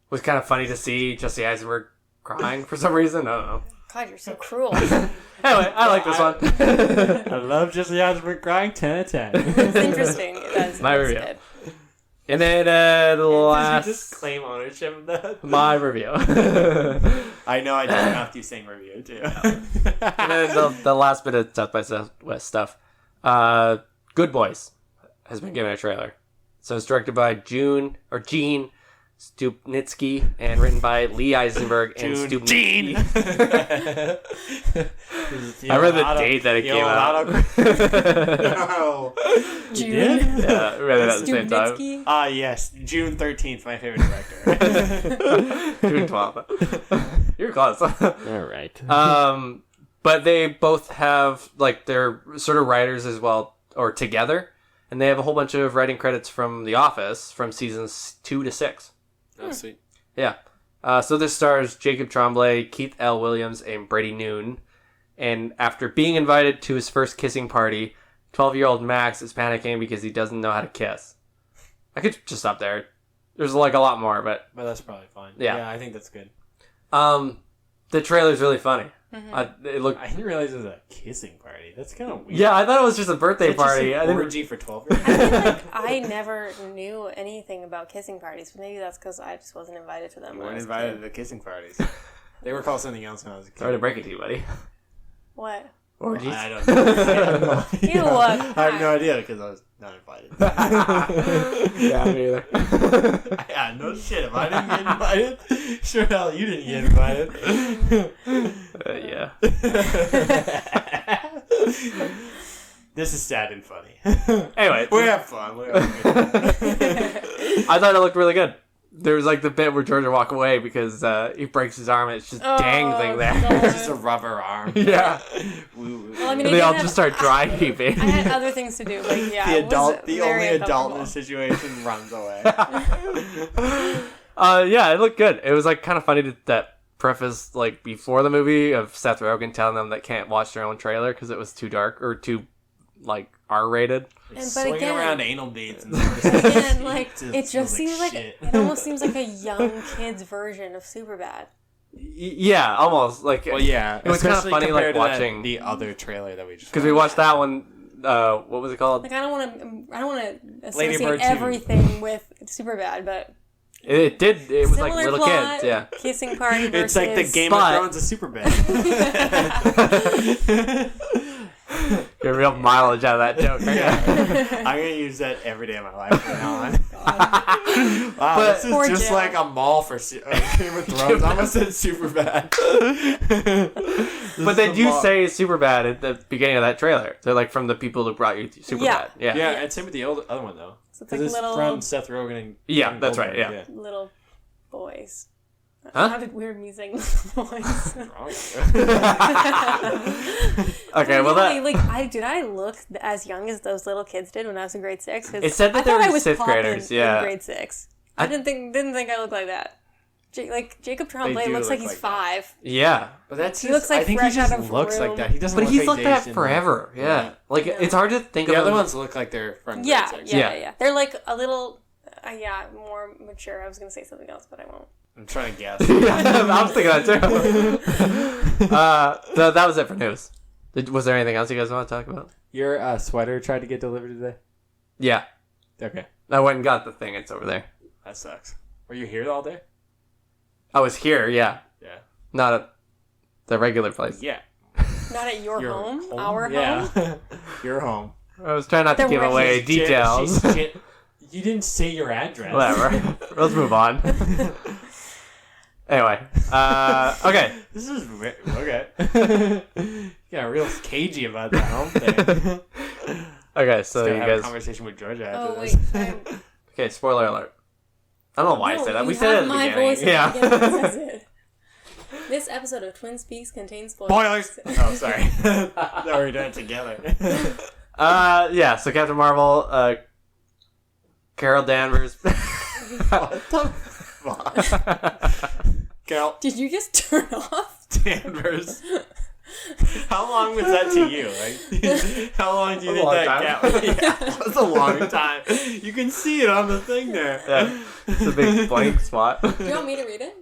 It was kind of funny to see Jesse Eisenberg crying for some reason. I don't know. God, you're so cruel. Anyway, I like this one. I love Jesse Eisenberg crying 10 out of 10. It's interesting. That's My review. good. And then the Does last he just claim ownership of that? my review. I know I did Matthew saying review too. And then the last bit of South by Southwest stuff. Good Boys has been given a trailer. So it's directed by Gene Stupnitsky and written by Lee Eisenberg and Stupnitsky. I read the date that it came out. No. June. You did? Yeah, I read it at the same time. Stupnitsky. Ah, yes. June 13th, my favorite director. June 12th. You're close. All right. But they both have, like, they're sort of writers as well, or together. And they have a whole bunch of writing credits from The Office from seasons 2 to 6. Oh, sweet. Yeah. So this stars Jacob Tremblay, Keith L. Williams, and Brady Noon. And after being invited to his first kissing party, 12-year-old Max is panicking because he doesn't know how to kiss. I could just stop there. There's like a lot more, but But that's probably fine. Yeah. I think that's good. the trailer's really funny. It looked. I didn't realize it was a kissing party. That's kind of weird. Yeah, I thought it was just a birthday Is that just party. an I didn't. orgy for 12 I feel like I never knew anything about kissing parties, but maybe that's because I just wasn't invited to them. You when I weren't was a invited kid. to the kissing parties. They were called something else when I was a kid. Sorry to break it to you, buddy. What? Orgies. I don't know. You what? I have no idea because I was not invited. Yeah, me either. Yeah, no shit. If I didn't get invited, sure hell you didn't get invited. Yeah. This is sad and funny. Anyway, We have fun. I thought it looked really good. There was like the bit where Georgia walk away because he breaks his arm and it's just dangling there. It's just a rubber arm. Yeah. Well, I mean, And they all just start dry heaving. I had other things to do, but yeah, The it was adult, the very only adult in uncomfortable. the situation runs away. Yeah, it looked good. It was like kind of funny that preface like before the movie of Seth Rogen telling them they can't watch their own trailer because it was too dark or too like R-rated. But Swinging again, around anal beads. And again, like it just seems like shit. it almost seems like a young kid's version of Superbad. Yeah, almost like. Well, yeah, it was kind of especially funny like compared to watching the other trailer that we just because we watched that one. What was it called? Like I don't want to Lady associate Bird 2. everything with Superbad, but It did. It was like similar little plot, kids. Yeah. kissing party It's versus. like the Game But- of Thrones of Superbad. Get real mileage out of that joke. I'm gonna use that every day of my life from now on. Wow, But- this is Poor just Jill. like a mall for Game of Thrones. I almost said Superbad. But they do say Superbad at the beginning of that trailer. They're like from the people who brought you Superbad. Yeah. Yeah. Yeah, and same with the other one though. So it's Because like it's little from Seth Rogen and Yeah, and that's right, Goldberg, yeah. little boys. Huh? Sounded weird me saying little boys. Okay, well that Like I look as young as those little kids did when I was in grade 6? 'Cause It said that I they thought were I was fifth poppin' graders, yeah. in grade 6. I didn't think I looked like that. Jacob Tremblay do looks look like he's like that. 5. yeah. But that's He just, looks like I think fresh he just out of looks room. like that. He doesn't. But look he's like like that Jason. forever. Yeah. Like Yeah. it's hard to think The of other him. ones look like they're from grade Yeah, 6. yeah. They're like a little, more mature. I was gonna say something else, but I won't. I'm trying to guess. Yeah, I was thinking that too. So that was it for news. Was there anything else you guys want to talk about? Your sweater tried to get delivered today? Yeah. Okay. I went and got the thing. It's over there. That sucks. Were you here all day? I was here, yeah. Yeah. Not at the regular place. Yeah. Not at your Your home, our yeah. home. Your home. I was trying not to The give away regular- details. You didn't say your address. Whatever. Let's move on. Anyway. Okay. This is okay. You got real cagey about that home thing. Okay, so Gonna you have a guys... conversation with Georgia after Oh this. wait, Okay, spoiler alert. I don't know why I said that. We said it at the my beginning. voice at Yeah. the beginning that says it. This episode of Twin Speaks contains Spoilers! Oh, sorry. Thought we were doing it together. Yeah, so Captain Marvel, Carol Danvers. What the fuck? Carol Did you just turn off? Danvers. How long was that to you? Like, how long do you A think long that time. gap was? Yeah, that's a long time. You can see it on the thing there. Yeah, it's a big blank spot. Do you want me to read it?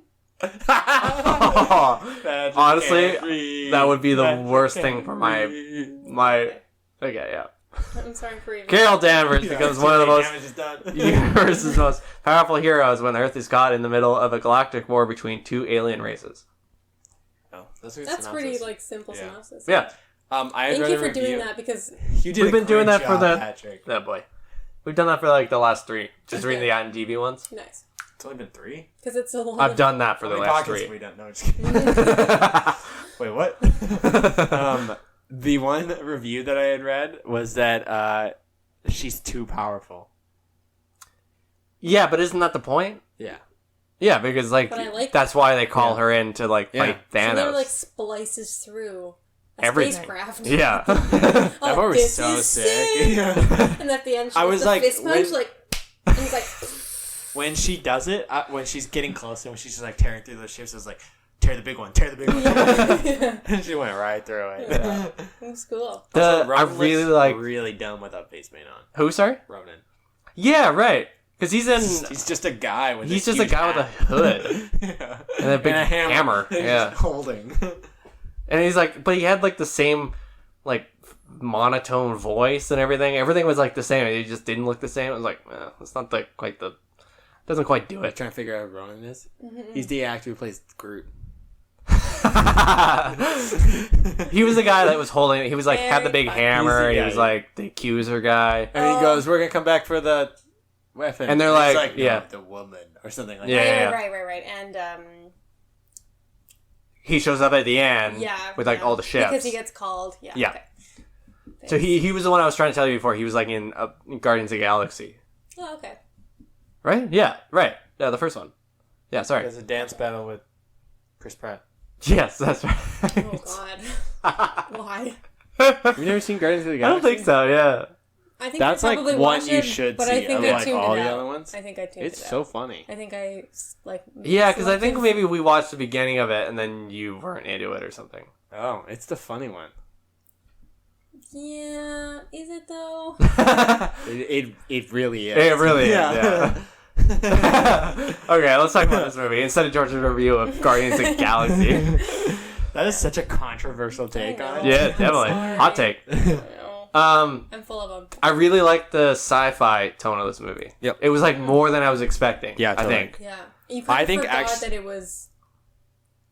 Magic Honestly, can't read. that would be the Magic worst can't thing for my... Okay, yeah. I'm sorry for reading. Carol Danvers becomes one of the most... Damage is done. universe's most powerful heroes when Earth is caught in the middle of a galactic war between two alien races. Oh, that's a good That's synopsis. pretty simple Yeah. synopsis. Yeah. I had Thank read you a for doing review. that because You did We've a been doing great that for job, the- Patrick. Oh boy. We've done that for like the last 3. Just reading the IMDb ones. nice It's only been 3. because it's a long. I've done that for How the many last podcasts 3. have we done? No, just kidding. Wait, what? The one review that I had read was that she's too powerful. Yeah, but isn't that the point? Yeah. Yeah, because like But I like- that's why they call her in to like Yeah. fight Thanos. She literally splices through a Everything. spacecraft. Yeah. That part was this so is sick. And at the end, she I does was the like, fist punch, when- and he's like, When she does it, when she's getting closer, when she's just like tearing through those ships, it was like, tear the big one, tear the big one. And she went right through it. it was cool. I Ronan really looks like really dumb without face paint on. who? Sorry. Ronan. Yeah, right. Because he's in. He's just a guy with. He's this just a huge guy with a hat. hood Yeah. and a big And a hammer. He's Yeah. just holding. And he's like, but he had like the same, like monotone voice and everything. Everything was like the same. It just didn't look the same. It was like, it's not like quite the. Doesn't quite do I'm it. trying to figure out who Ronan is. He's the actor who plays Groot. He was the guy that was holding it. He was like had the big He's hammer. the He guy. was like the accuser guy. And he goes, "We're gonna come back for the weapon." And they're he's like, no, yeah. the woman or something like Yeah, that. yeah. Right. And He shows up at the end with like all the ships. because he gets called. Yeah. Yeah. Okay. So he was the one I was trying to tell you before. He was like in Guardians of the Galaxy. Oh, okay. Right? Yeah, right. Yeah, the first one. Yeah, sorry. There's a dance battle with Chris Pratt. Yes, that's right. Oh God. Why? Have you never seen Guardians of the I don't Galaxy? think so, yeah. I think That's I like probably one watched you it, should but see. I think of I like tuned all it the out. other ones. I think I tuned It's it so out. funny. I think I like. Yeah, because I think selective- maybe we watched the beginning of it and then you weren't into it or something. Oh, it's the funny one. Yeah, is it though? It really is. It really is. Yeah. Okay, let's talk about this movie instead of George's review of Guardians of the Galaxy. That is such a controversial take on it. Yeah, definitely. Sorry. Hot take. I know. I'm full of them. I really liked the sci-fi tone of this movie. Yep. It was like more than I was expecting. Yeah, I totally. think Yeah, you kind of forgot that it was.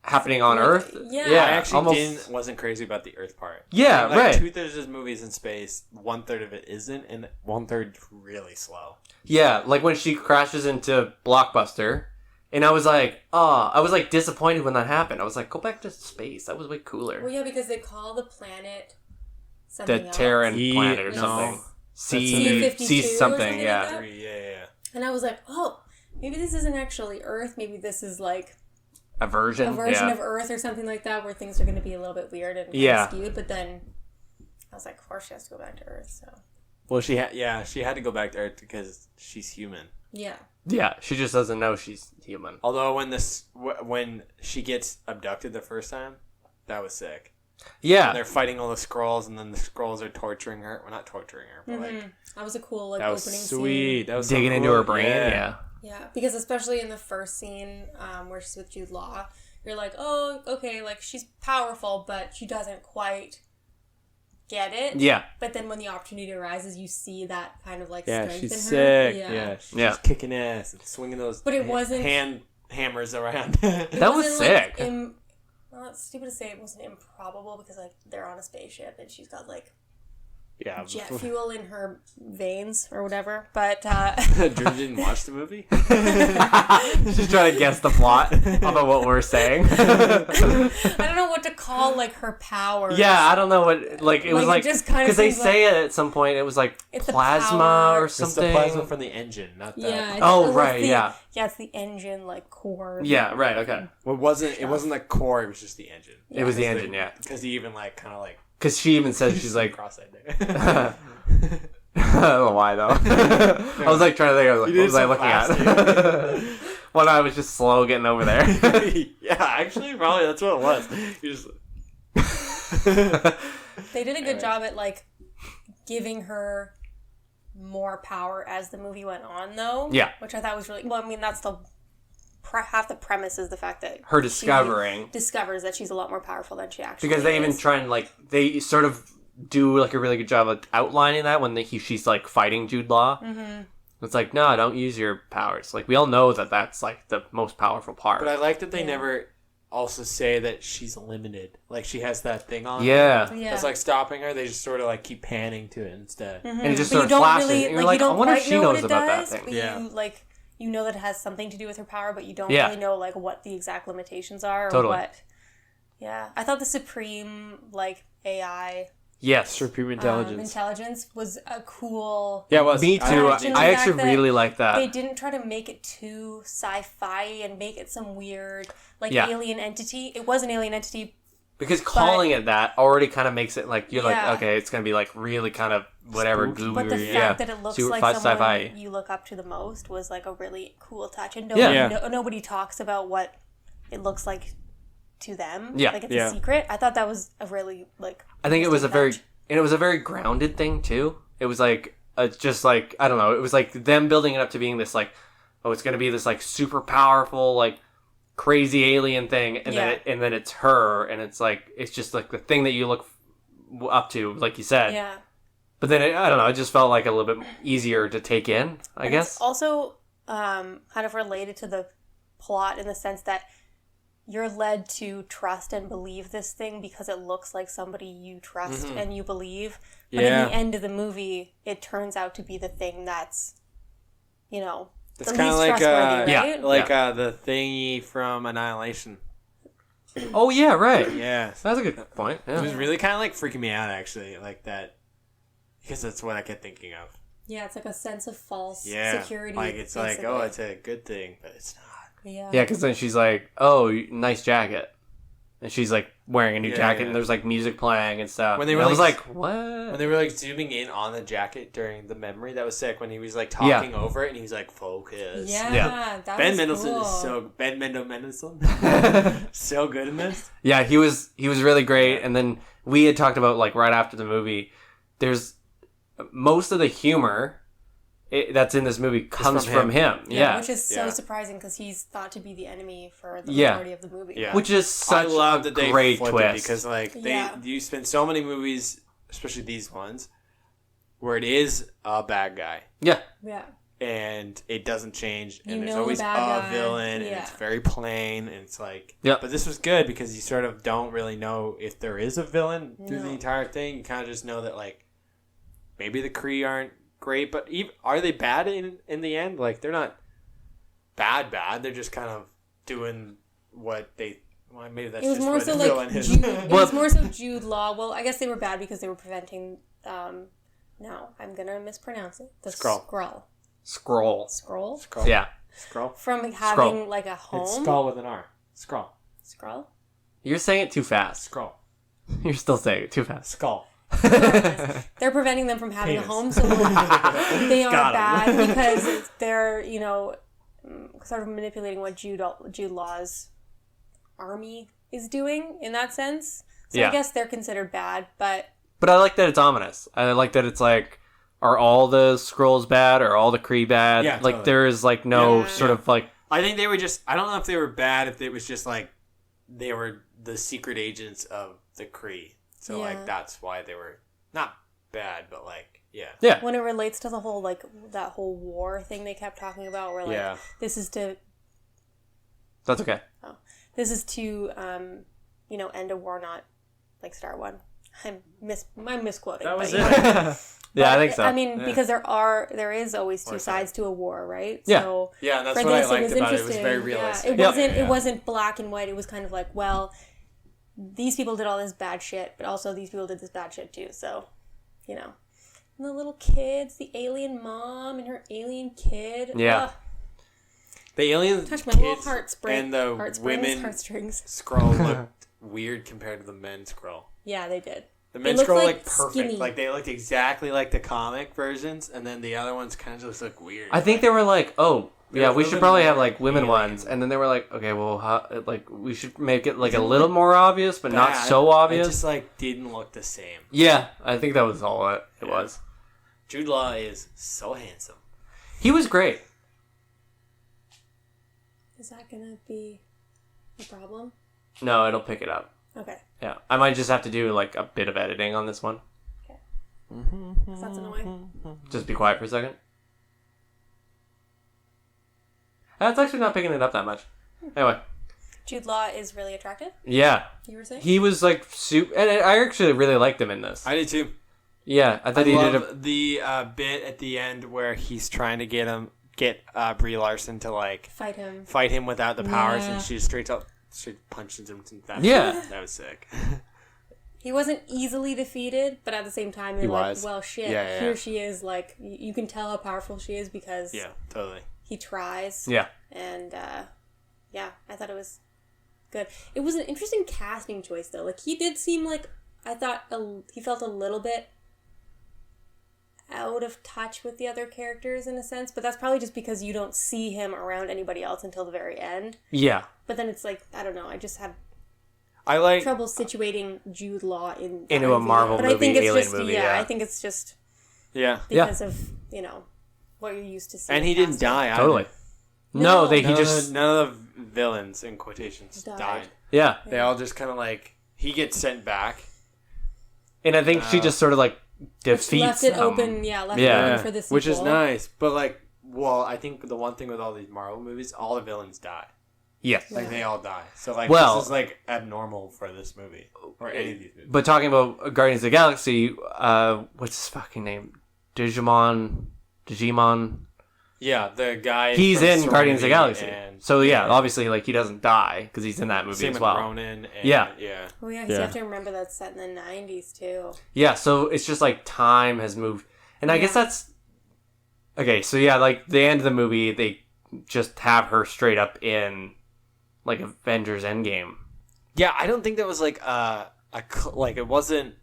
happening on Like, Earth. yeah. I actually almost. wasn't crazy about the Earth part. Yeah, like, right. 2/3 of this movie is in space, 1/3 of it isn't, and 1/3 really slow. Yeah, like when she crashes into Blockbuster, and I was like, oh, I was like disappointed when that happened. I was like, go back to space. That was way cooler. Well, yeah, because they call the planet something The else. Terran planet or No. something. C-52 C or something. something Yeah. like that? Yeah. And I was like, oh, maybe this isn't actually Earth. Maybe this is like A version. a version yeah. of Earth or something like that, where things are going to be a little bit weird and kind Yeah. of skewed. But then I was like, of course she has to go back to Earth. So Well, she had to go back to Earth because she's human. yeah, Yeah, she just doesn't know she's human. Although when she gets abducted the first time, that was sick. Yeah. And they're fighting all the Skrulls, and then the Skrulls are torturing her. Well, not torturing her, but like that was a cool like that was opening sweet. scene. That was so Digging into cool. her brain. Yeah. Yeah, because especially in the first scene where she's with Jude Law, you're like, oh, okay, like she's powerful, but she doesn't quite get it. Yeah. But then when the opportunity arises, you see that kind of like Yeah, strength she's in her. sick. Yeah. Yeah, she's Yeah. kicking ass and swinging those. But it wasn't- hand hammers around. It That was wasn't, sick. Well, it's stupid to say it wasn't improbable because like they're on a spaceship and she's got like yeah. jet fuel in her veins or whatever. But Drew didn't watch the movie. Just trying to guess the plot about what we're saying. I don't know what to call like her power. Yeah, I don't know what like it was Like, like it just kinda because they seems say it at some point. It was like It's the plasma power. or It's the something. plasma from the engine, not that. Yeah. Oh, it's right, the- yeah. Yeah, it's the engine like core. Yeah, right. Okay, Well, it wasn't the core. It was just the engine. it was the engine. Yeah, Because he even like kind of like because she even says she's like, cross-eyed there. I don't know why though. I was like trying to think. I was like, You what was I did looking some at? Well, I was just slow getting over there. Yeah, actually, probably that's what it was. You just They did a good job at like giving her more power as the movie went on, though. Yeah. Which I thought was really well. I mean, that's the half the premise is the fact that Her she discovering. discovers that she's a lot more powerful than she actually Because they even is. try and like they sort of do like a really good job of outlining that when she's like fighting Jude Law. Mm-hmm. It's like, no, don't use your powers. Like we all know that that's like the most powerful part. But I like that they never also say that she's limited. Like she has that thing on. yeah. Yeah. It's like stopping her. They just sort of like keep panning to it instead. And it just But sort of flashes. and you're like, you I don't wonder if quite she know what knows it about does, that thing. but Yeah. you like you know that it has something to do with her power, but you don't Yeah. really know like what the exact limitations are or Totally. what. Yeah, I thought the supreme like AI Yes. Supreme intelligence. intelligence was a cool. Yeah, it was. Me too. I I, like actually the fact really like that. They didn't try to make it too sci-fi and make it some weird like Yeah. alien entity. It was an alien entity. Because calling it that already kind of makes it like, you're Yeah. like, okay, it's going to be like really kind of whatever Spooky. But the gooey. fact that it looks Super like sci-fi. someone you look up to the most was like a really cool touch. And Yeah. nobody talks about what it looks like to them. Yeah. Like it's Yeah. a secret. I thought that was a really like. I think it was a very, touch. and it was a very grounded thing too. It was like, just like, I don't know, it was like them building it up to being this like, oh, it's going to be this like super powerful, like crazy alien thing. And then it's her. And it's like, it's just like the thing that you look up to, like you said. Yeah. But then, I don't know, it just felt like a little bit easier to take in, I guess. It's also kind of related to the plot in the sense that you're led to trust and believe this thing because it looks like somebody you trust and you believe. But Yeah. in the end of the movie, it turns out to be the thing that's, you know, It's the kind of least like trustworthy, Yeah. right? like the thingy from Annihilation. Oh, yeah, right. Yeah, That's a good point. it Yeah. was really kind of like freaking me out actually, like that, because that's what I kept thinking of. Yeah, it's like a sense of false Yeah, security. like it's like, oh, basically. it's a good thing, but it's not. Yeah. Yeah, because then she's like, oh, nice jacket. and she's like wearing a new jacket, and there's like music playing and stuff. When they were, I was like, what? When they were like zooming in on the jacket during the memory, that was sick. When he was like talking over it, and he was like, focus. Yeah. That Ben was Mendelsohn cool. is so Mendelsohn, so good in this. Yeah, he was really great. And then we had talked about like right after the movie, there's most of the humor that's in this movie comes from him. Yeah, which is so surprising because he's thought to be the enemy for the majority of the movie. Yeah, which is such a great twist because like you spend so many movies, especially these ones, where it is a bad guy. Yeah. And it doesn't change, and there's always a villain, and it's very plain, and it's like, But this was good because you sort of don't really know if there is a villain through the entire thing. You kind of just know that like maybe the Kree aren't great, but are they bad in the end? Like they're not bad. They're just kind of doing what they. Well, maybe that's just more so like it was more so Jude Law. Well, I guess they were bad because they were preventing. No, I'm gonna mispronounce it. The Skrull. Yeah. Skrull. From having like a home. It's skull with an R. Skrull. You're saying it too fast. Skrull. You're still saying it too fast. Skull. They're preventing them from having a home, so they are bad because they're, sort of manipulating what Jude Law's army is doing in that sense. So I guess they're considered bad, but I like that it's ominous. I like that it's like, are all the Skrulls bad? Or all the Kree bad? Yeah, like there is like no sort of like. I think they were just. I don't know if they were bad. If it was just like they were the secret agents of the Kree. So like that's why they were not bad, but like yeah. When it relates to the whole like that whole war thing they kept talking about, where like this is to. That's okay. Oh, this is to end a war, not like start one. I'm misquoting. That was but, it. Yeah, I think so. I mean, because there is always two sides to a war, right? Yeah. So yeah, that's what I liked about it. It was very realistic. It wasn't black and white. It was kind of like, well, these people did all this bad shit, but also these people did this bad shit too. So, And the little kids, the alien mom and her alien kid. Yeah. Ugh. The alien Touch my kids little and the women Skrull looked weird compared to the men Skrull. Yeah, they did. The men Skrull like perfect. Skinny. Like they looked exactly like the comic versions, and then the other ones kind of just look weird. I think they were like, we should probably have like women ones, and then they were like, okay, well, we should make it like a little more obvious, but not so obvious. It just like didn't look the same. Yeah, I think that was all it was. Jude Law is so handsome. He was great. Is that gonna be a problem? No, it'll pick it up. Okay. Yeah, I might just have to do like a bit of editing on this one. Okay. That's annoying. Just be quiet for a second. That's actually not picking it up that much. Anyway. Jude Law is really attractive? Yeah. You were saying? He was like super, and I actually really liked him in this. I did too. Yeah, I thought he did the bit at the end where he's trying to get Brie Larson to like fight him without the powers, and she straight punches him. That was sick. He wasn't easily defeated, but at the same time, you're like, well, shit. Yeah. Here she is. Like you can tell how powerful she is because totally. He tries. Yeah. And I thought it was good. It was an interesting casting choice though. Like he did seem like I thought he felt a little bit out of touch with the other characters in a sense, but that's probably just because you don't see him around anybody else until the very end. Yeah. But then it's like, I don't know, I just had trouble situating Jude Law into a Marvel movie, I think it's alien just, movie. I think it's just because of, what you're used to seeing. And he didn't die either. Totally. No, none of the villains in quotations died. Yeah. They all just kind of like he gets sent back. And I think she just sort of like defeats left it open for the sequel. Which is nice, but I think the one thing with all these Marvel movies, all the villains die. Yes. They all die. So this is abnormal for this movie or any of these movies. But talking about Guardians of the Galaxy, what's his fucking name? Digimon. Yeah, the guy. He's in Guardians of the Galaxy. So obviously he doesn't die because he's in that movie as well. Ronan and, yeah. Oh yeah, because you have to remember that's set in the 90s too. Yeah, so it's just time has moved, and I guess that's okay. So the end of the movie, they just have her straight up in Avengers Endgame Yeah, I don't think that was like like it wasn't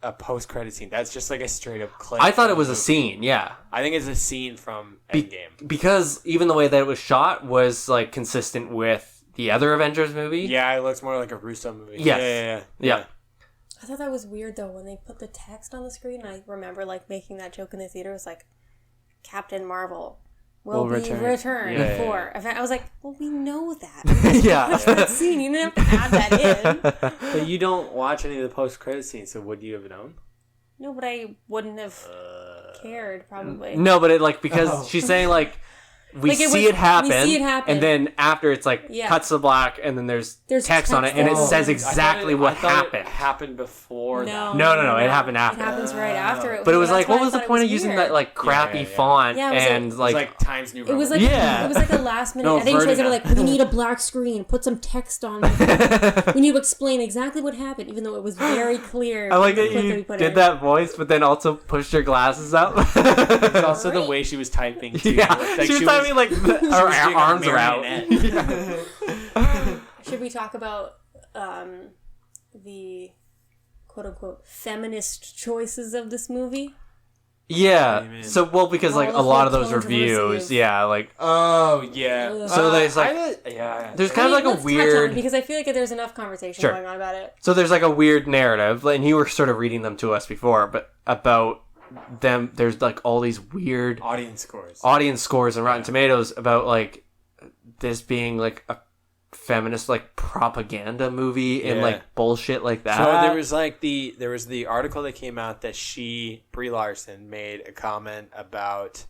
a post-credit scene. That's just like a straight-up clip. I thought it was a scene, yeah. I think it's a scene from Endgame. Because even the way that it was shot was like consistent with the other Avengers movie. Yeah, it looks more like a Russo movie. Yes. Yeah. I thought that was weird though when they put the text on the screen. I remember like making that joke in the theater. It was like, Captain Marvel will be returned for. I was like, well, we know that. Yeah. Watch that scene. You didn't have to add that in. But you don't watch any of the post-credit scenes, so would you have known? No, but I wouldn't have cared, probably. No, but it like, because she's saying like, we see it happen, and then after it's like cuts to black, and then there's text on it, and it says exactly what happened. It happened before that. No, it happened after. It happens right after. But it was like, what was the point of using that like crappy font and like, it was like Times New Roman? It was like it was like a last minute editing choice. They were like, we need a black screen, put some text on it. We need to explain exactly what happened, even though it was very clear. I like that you did that voice, but then also pushed your glasses up. It's also the way she was typing too. Yeah, like, she was typing like her arms are out. Should we talk about the quote-unquote feminist choices of this movie? Yeah. So, well, because like a lot of those reviews, like. Oh yeah. So there's like, there's kind of like a weird. Because I feel like there's enough conversation going on about it. So there's like a weird narrative, and you were sort of reading them to us before, but about them. There's like all these weird audience scores and Rotten Tomatoes about like this being like a feminist like propaganda movie and like bullshit like that. So there was the article that came out that Brie Larson made a comment about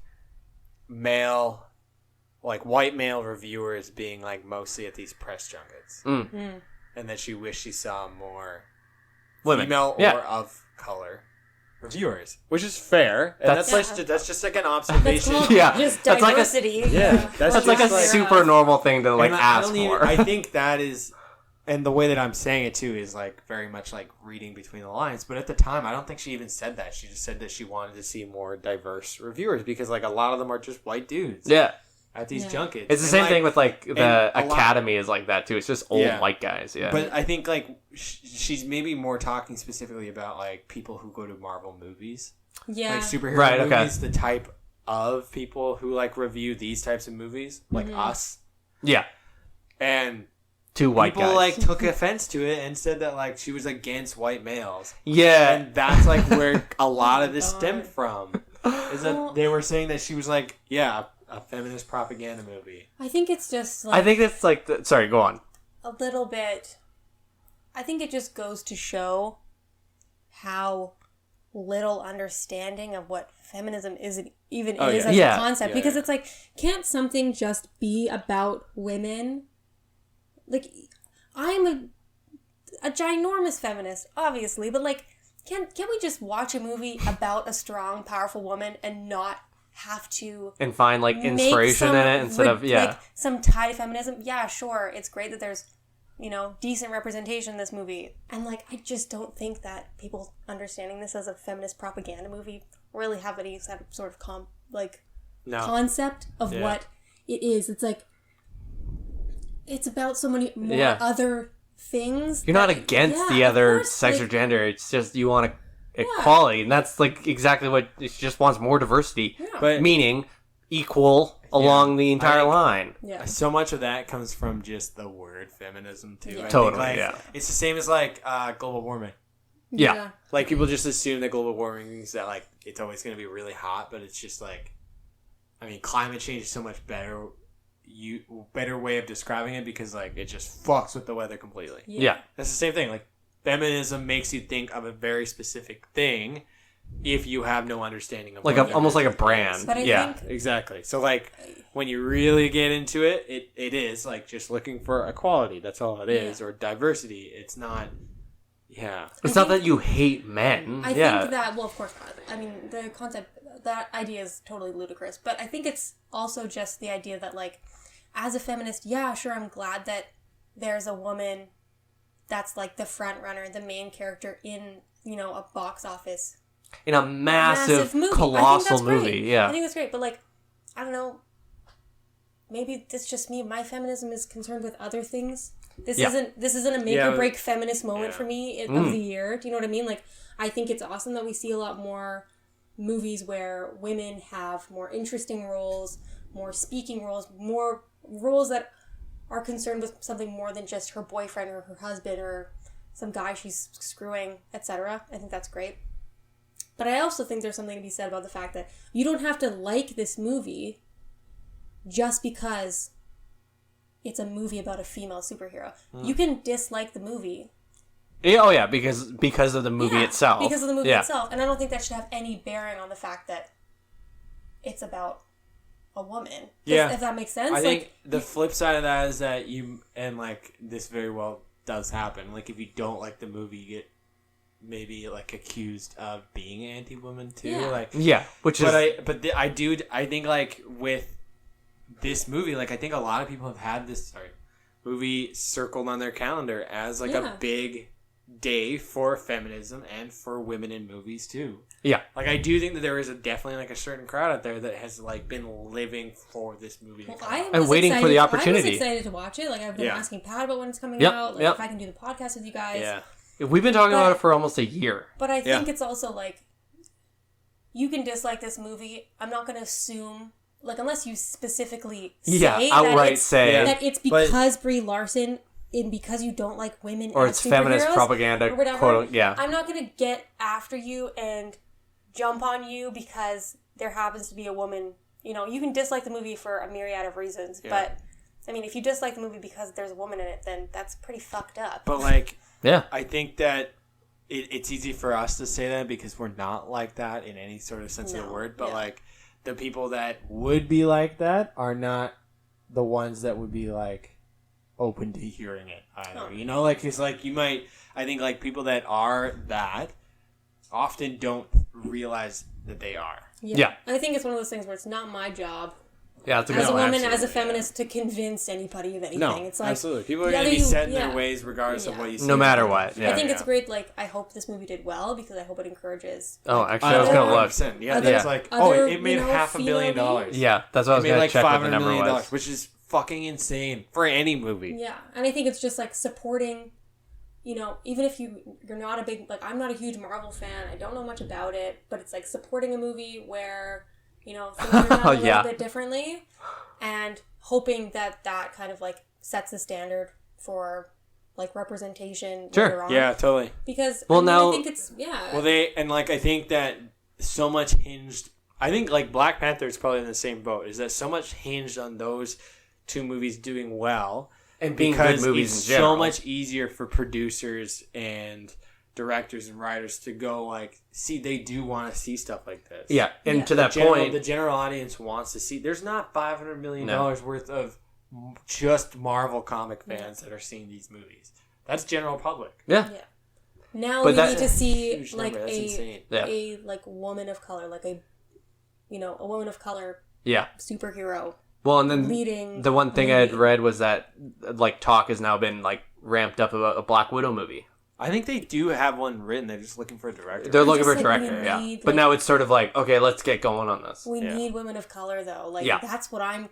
white male reviewers being like mostly at these press junkets, and that she wished she saw more women, female or of color reviewers, which is fair. And that's just like an observation. Just diversity. That's like a super normal thing to like ask for. I think that is, and the way that I'm saying it too is like very much like reading between the lines. But at the time, I don't think she even said that. She just said that she wanted to see more diverse reviewers because like a lot of them are just white dudes. Yeah. At these junkets. It's the same thing with like the Academy is like that too. It's just old white guys. Yeah. But I think like she's maybe more talking specifically about like people who go to Marvel movies. Yeah. Like superhero movies, the type of people who like review these types of movies, like us. Yeah. And two white people guys like took offense to it and said that like she was against white males. Yeah. And that's like where a lot of this stemmed from. Is that they were saying that she was like, a feminist propaganda movie. I think it's just like... I think it's like... Sorry, go on. A little bit... I think it just goes to show how little understanding of what feminism is as a concept. Because it's like, can't something just be about women? Like, I'm a ginormous feminist, obviously, but like, can't we just watch a movie about a strong, powerful woman and not have to and find like inspiration in it instead of like some tie to feminism? Yeah, sure, it's great that there's decent representation in this movie, and like I just don't think that people understanding this as a feminist propaganda movie really have any sort of concept of what it is. It's like it's about so many more other things. You're not against the other sex or gender. It's just you want equality, and that's like exactly what it just wants, more diversity, but meaning equal along the entire line. So much of that comes from just the word feminism too. Totally. It's the same as like global warming. Like people just assume that global warming means that like it's always going to be really hot, but it's just like, I mean, climate change is so much better way of describing it because like it just fucks with the weather completely. That's the same thing. Like feminism makes you think of a very specific thing if you have no understanding of like almost like a brand. But I think, exactly. So like when you really get into it, it is like just looking for equality. That's all it is, or diversity. It's not. It's not that you hate men. I think that, well, of course not. I mean, the concept, that idea is totally ludicrous. But I think it's also just the idea that like, as a feminist, sure, I'm glad that there's a woman that's like the front runner, the main character in, a box office. In a massive movie. colossal movie. I think that's great. But like, I don't know. maybe it's just me. My feminism is concerned with other things. This isn't a make or break feminist moment for me of the year. Do you know what I mean? Like, I think it's awesome that we see a lot more movies where women have more interesting roles, more speaking roles, more roles that are concerned with something more than just her boyfriend or her husband or some guy she's screwing, etc. I think that's great. But I also think there's something to be said about the fact that you don't have to like this movie just because it's a movie about a female superhero. You can dislike the movie. Oh yeah, because of the movie itself. Because of the movie itself. And I don't think that should have any bearing on the fact that it's about a woman. If that makes sense. I think the flip side of that is that this very well does happen. Like, if you don't like the movie, you get maybe like accused of being anti-woman too. I think like with this movie, like, I think a lot of people have had this movie circled on their calendar as like a big day for feminism and for women in movies too. Yeah. Like, I do think that there is definitely like a certain crowd out there that has like been living for this movie. Well, I'm waiting for the opportunity. I was excited to watch it. Like, I've been asking Pat about when it's coming out. Like, if I can do the podcast with you guys. Yeah. We've been talking about it for almost a year. But I think it's also like, you can dislike this movie. I'm not going to assume, like, unless you specifically say that it's because Brie Larson and because you don't like women or it's feminist propaganda or whatever. I'm not going to get after you and jump on you because there happens to be a woman. You know, you can dislike the movie for a myriad of reasons, but I mean, if you dislike the movie because there's a woman in it, then that's pretty fucked up. But like, I think that it's easy for us to say that because we're not like that in any sort of sense of the word. But like, the people that would be like that are not the ones that would be like open to hearing it either. You know, like, it's like I think like people that are that often don't realize that they are. Yeah. I think it's one of those things where it's not my job. Yeah, as a woman, as a feminist, to convince anybody of anything. No, it's like, absolutely. People are going to be set in their ways regardless of what you say. No matter what. I think it's great. Like, I hope this movie did well because I hope it encourages. Actually, I was going to look. Yeah, that's like, it made $500 million. Yeah, that's what I was going to check what the number was. $500 million, which is fucking insane for any movie. Yeah, and I think it's just like supporting, you know, even if you're not a big, like, I'm not a huge Marvel fan. I don't know much about it, but it's like supporting a movie where, you know, things are done a little bit differently, and hoping that kind of like sets the standard for like representation later on. Yeah, totally. Because I think it's I think that so much hinged. I think like Black Panther is probably in the same boat. Is that so much hinged on those two movies doing well and being good movies in general. So much easier for producers and directors and writers to go like, see, they do want to see stuff like this. Yeah, and to that point, the general audience wants to see. There's not $500 million worth of just Marvel comic fans that are seeing these movies. That's general public. Yeah. Now we need to see like a like woman of color, like a woman of color. Superhero. Well, and then the one thing I had read was that like talk has now been like ramped up about a Black Widow movie. I think they do have one written. They're just looking for a director. They're looking for a director, but now it's sort of like, okay, let's get going on this. We need women of color, though. Like, that's what I'm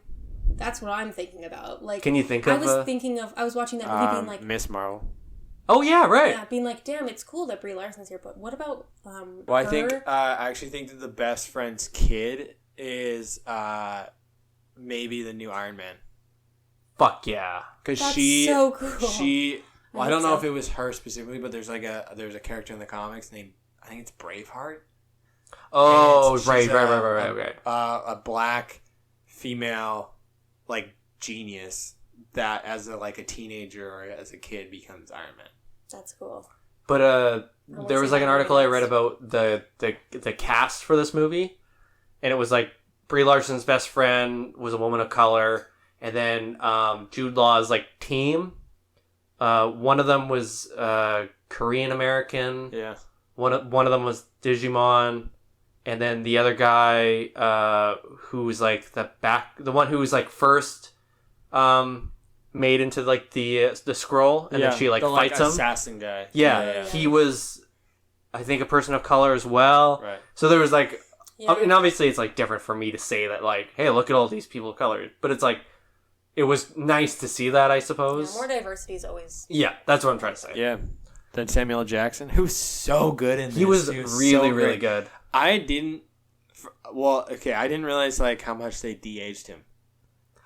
thinking about. Like, can you think of? I was watching that movie being like, Miss Marvel. Oh yeah, right. Yeah, being like, damn, it's cool that Brie Larson's here, but what about Well, I actually think that the best friend's kid is maybe the new Iron Man. Fuck yeah, because she's so cool. I don't know if it was her specifically, but there's a character in the comics named, I think it's Braveheart. Oh, right. A black female like genius that as a teenager or as a kid becomes Iron Man. That's cool. But there was like an article I read about the cast for this movie, and it was like Brie Larson's best friend was a woman of color, and then Jude Law's like team. One of them was Korean American. Yeah. One of them was Digimon, and then the other guy who was like the one who was like first made into like the scroll, and then she like fights him. Assassin guy. Yeah, he was, I think, a person of color as well. Right. So there was like, and obviously it's like different for me to say that like, hey, look at all these people of color, but it's like, it was nice to see that, I suppose. Yeah, more diversity is always... Yeah, that's what I'm trying to say. Yeah. Then Samuel L. Jackson, who's so good in this. He was really, really good. I didn't realize like how much they de-aged him.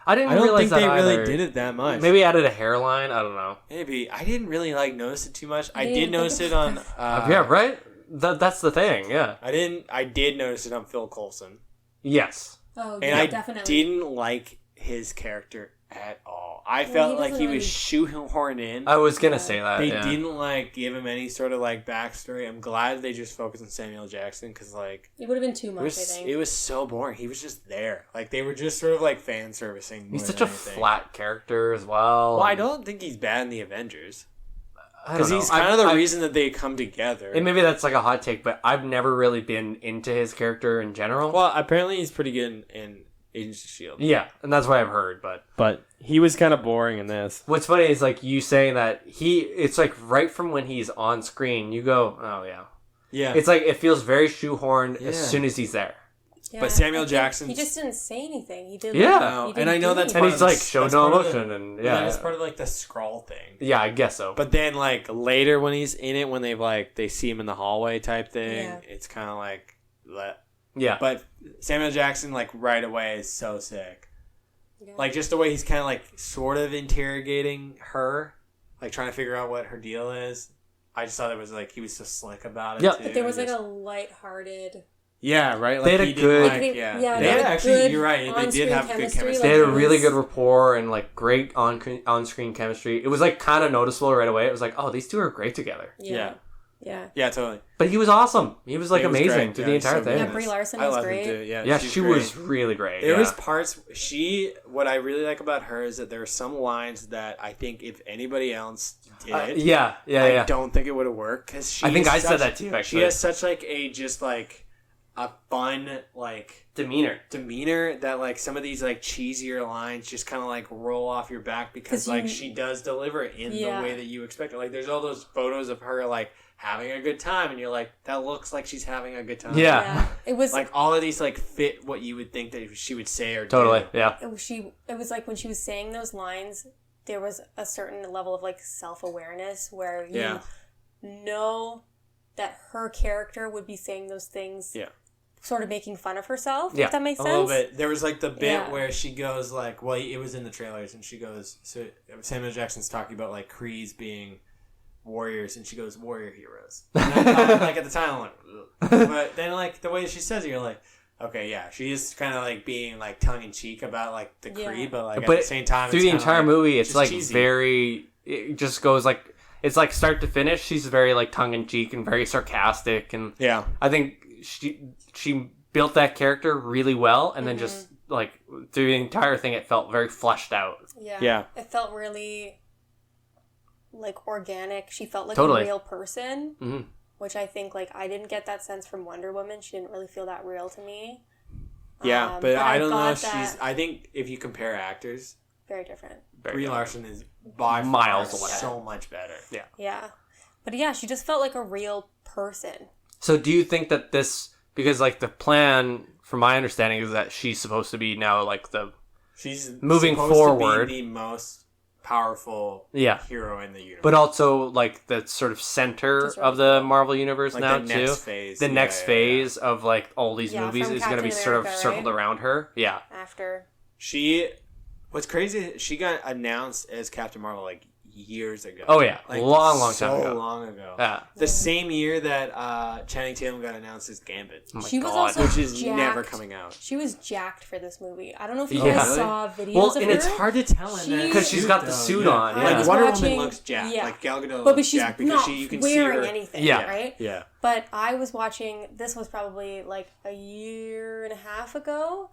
I don't think they really did it that much. Maybe added a hairline. I don't know. Maybe. I didn't really like notice it too much. I did notice it on... yeah, right? That's the thing, yeah. I did notice it on Phil Coulson. Yes. Oh, yeah, definitely. And I didn't like his character at all. I felt like he was shoehorned in. I was going to say that, They didn't, like, give him any sort of, like, backstory. I'm glad they just focused on Samuel L. Jackson, because, like... It would have been too much, I think. It was so boring. He was just there. Like, they were just sort of, like, fan-servicing. He's such a flat character as well. Well, I don't think he's bad in the Avengers. Because he's kind of the reason that they come together. And maybe that's, like, a hot take, but I've never really been into his character in general. Well, apparently he's pretty good in Agents of S.H.I.E.L.D. Yeah, and that's what I've heard, but he was kind of boring in this. What's funny is, like, you saying that it's, like, right from when he's on screen, you go, oh, yeah. Yeah. It's, like, it feels very shoehorned as soon as he's there. Yeah, but Samuel Jackson... He just didn't say anything. He didn't... Yeah. And I know that's And he's, like, showed no emotion, and, yeah. That's part of, like, the Skrull thing. Yeah, I guess so. But then, like, later when he's in it, when they see him in the hallway type thing, it's kind of like... Yeah. But Samuel Jackson, like, right away is so sick. Yeah. Like, just the way he's kind of, like, sort of interrogating her, like, trying to figure out what her deal is. I just thought it was, like, he was so slick about it, too. But there was, like, a lighthearted... Yeah, right? Like, they had a good... Actually, you're right. They did have good chemistry. They had a really good rapport and, like, great on-screen chemistry. It was, like, kind of noticeable right away. It was like, oh, these two are great together. Yeah, totally. But he was awesome. He was, like, amazing through the entire thing. Yeah, Brie Larson was great. Yeah, she was really great. There was parts... What I really like about her is that there are some lines that I think if anybody else did I don't think it would have worked. Cause I said that too, actually. She has such, like, a fun, like... demeanor that, like, some of these, like, cheesier lines just kind of, like, roll off your back because, like, she does deliver it in the way that you expect it. Like, there's all those photos of her, like, having a good time, and you're like, that looks like she's having a good time. Yeah. It was... Like, all of these, like, fit what you would think that she would say or do. Totally, yeah. It was, like, when she was saying those lines, there was a certain level of, like, self-awareness where you know that her character would be saying those things... Yeah. Sort of making fun of herself, if that makes sense. A little bit. There was, like, the bit where she goes, like... Well, it was in the trailers, and she goes... So, Samuel Jackson's talking about, like, Krees being warriors, and she goes, warrior heroes. And I thought, like, at the time, I'm like... Ugh. But then, like, the way she says it, you're like... Okay, yeah, she is kind of, like, being, like, tongue-in-cheek about, like, the Kree, but, like, at the same time... Through the entire movie, it's, like, cheesy. very... It just goes, like... It's, like, start to finish, she's very, like, tongue-in-cheek and very sarcastic, and... Yeah. I think... She built that character really well, and then just, like, through the entire thing, it felt very fleshed out. Yeah. It felt really, like, organic. She felt like a real person, which I think, like, I didn't get that sense from Wonder Woman. She didn't really feel that real to me. Yeah, but I don't know if she's... I think if you compare actors... Very different. Brie Larson is by miles away. So much better. Yeah. Yeah. But, yeah, she just felt like a real person. So do you think that this... Because, like, the plan, from my understanding, is that she's supposed to be now, like, she's moving forward. To be the most powerful hero in the universe. But also, like, the sort of center of the Marvel Universe like now, too. The next phase of, like, all these movies is going to be sort of circled around her. Yeah. After. What's crazy, she got announced as Captain Marvel, like, years ago. Oh, yeah. Like, long time ago. So long ago. Yeah. The same year that Channing Tatum got announced as Gambit. Oh she was also which is jacked. Never coming out. She was jacked for this movie. I don't know if you guys saw videos of her. And it's hard to tell in that. Because she's got the suit on. Like, Wonder Woman looks jacked. Like, Gal Gadot looks jacked because you can see her. Wearing anything, right? Yeah. But I was watching, this was probably like a year and a half ago.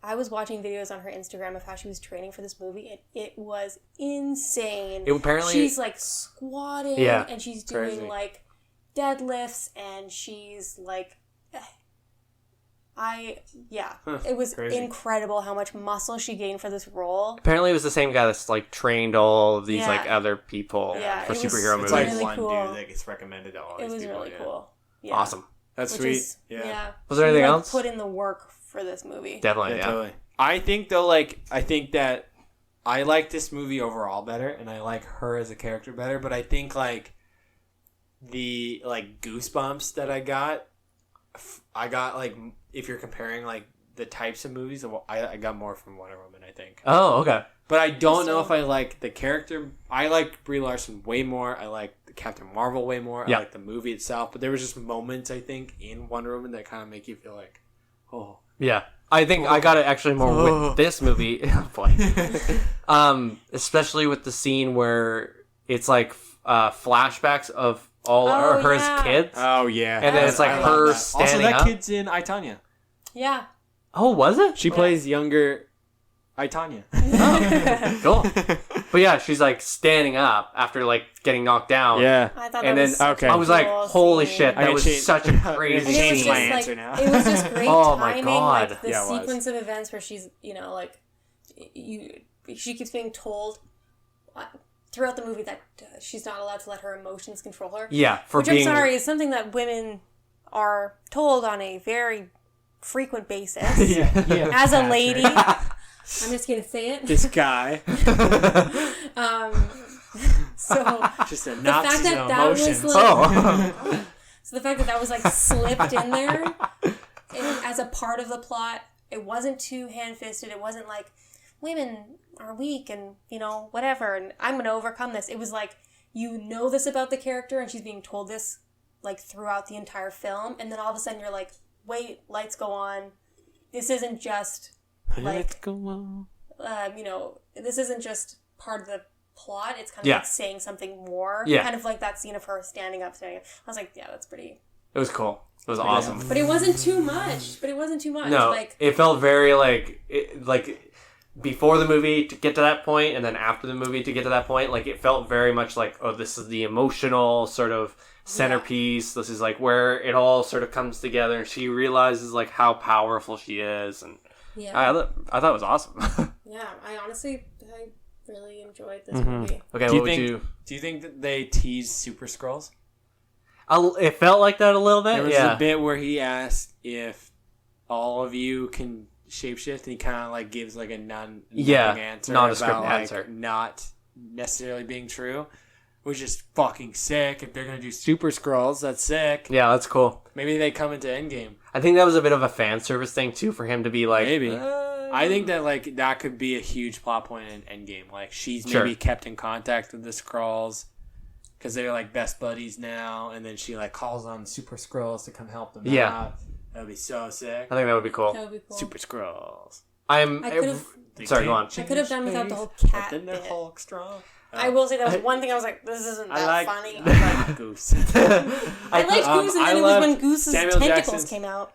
I was watching videos on her Instagram of how she was training for this movie, and it was insane. Apparently, she's like squatting, and she's doing like deadlifts, and she's like, it was incredible how much muscle she gained for this role. Apparently, it was the same guy that's like trained all of these like other people for superhero movies. It's like really one cool. dude that gets recommended to all these people. It was really cool. Yeah. Awesome. That's sweet. Yeah. Was there anything else? Put in the work for this movie. Definitely, totally. I think that I like this movie overall better, and I like her as a character better. But I think like the like goosebumps that I got like if you're comparing like the types of movies, I got more from Wonder Woman. I think. Oh, okay. But I don't know if I like the character. I like Brie Larson way more. I like Captain Marvel way more. Yeah. I like the movie itself. But there was just moments, I think, in Wonder Woman that kind of make you feel like, oh. Yeah. I think I got it actually more with this movie. Oh, boy. Especially with the scene where it's like flashbacks of all her as kids. Oh, yeah. And then it's like her standing up. Also, that up. kid's in I, Tonya. Yeah. Oh, was it? She plays younger I, Tonya. Oh, cool. But yeah, she's like standing up after like getting knocked down. Yeah. I thought and that then was such a I was like, cool holy scene. shit, that was such a crazy And it was scene. just, my answer now. It was just great Oh my timing. God. Like the Yeah, it was. sequence of events where she's, like, she keeps being told throughout the movie that she's not allowed to let her emotions control her. Yeah, Which I'm sorry is something that women are told on a very frequent basis. Yeah, As a lady. I'm just going to say it. This guy. So Just a the Nazi fact that emotions. was like, so the fact that was like slipped in there as a part of the plot, it wasn't too hand-fisted. It wasn't like women are weak and whatever, and I'm going to overcome this. It was like this about the character, and she's being told this like throughout the entire film, and then all of a sudden you're like, wait, lights go on. This isn't just like Let's go on. This isn't just part of the plot. It's kind of like saying something more. Yeah. Kind of like that scene of her standing up. I was like, yeah, that's pretty. It was cool. It was awesome. But it wasn't too much. No, like it felt very like before the movie to get to that point, and then after the movie to get to that point. Like it felt very much like, oh, this is the emotional sort of centerpiece. This is like where it all sort of comes together, and she realizes like how powerful she is, and I thought it was awesome. Yeah, I really enjoyed this movie. Okay, Do you think that they teased Super Skrulls? It felt like that a little bit. There was a bit where he asked if all of you can shapeshift, and he kind of like gives like a answer, nondescript about, answer, like, not necessarily being true, which is fucking sick. If they're gonna do Super Skrulls, that's sick. Yeah, that's cool. Maybe they come into Endgame. I think that was a bit of a fan service thing too for him to be like. Maybe. I think that like that could be a huge plot point in Endgame. Like she's maybe kept in contact with the Skrulls because they're like best buddies now, and then she like calls on Super Skrulls to come help them out. That would be so sick. I think that would be cool. Super Skrulls. Sorry, go on. I could have done without the whole cat But then they're bit. Hulk strong. I will say that was one thing I was like, this isn't that funny. I like Goose. I liked Goose, and then it was when Goose's Samuel tentacles Jackson's came out.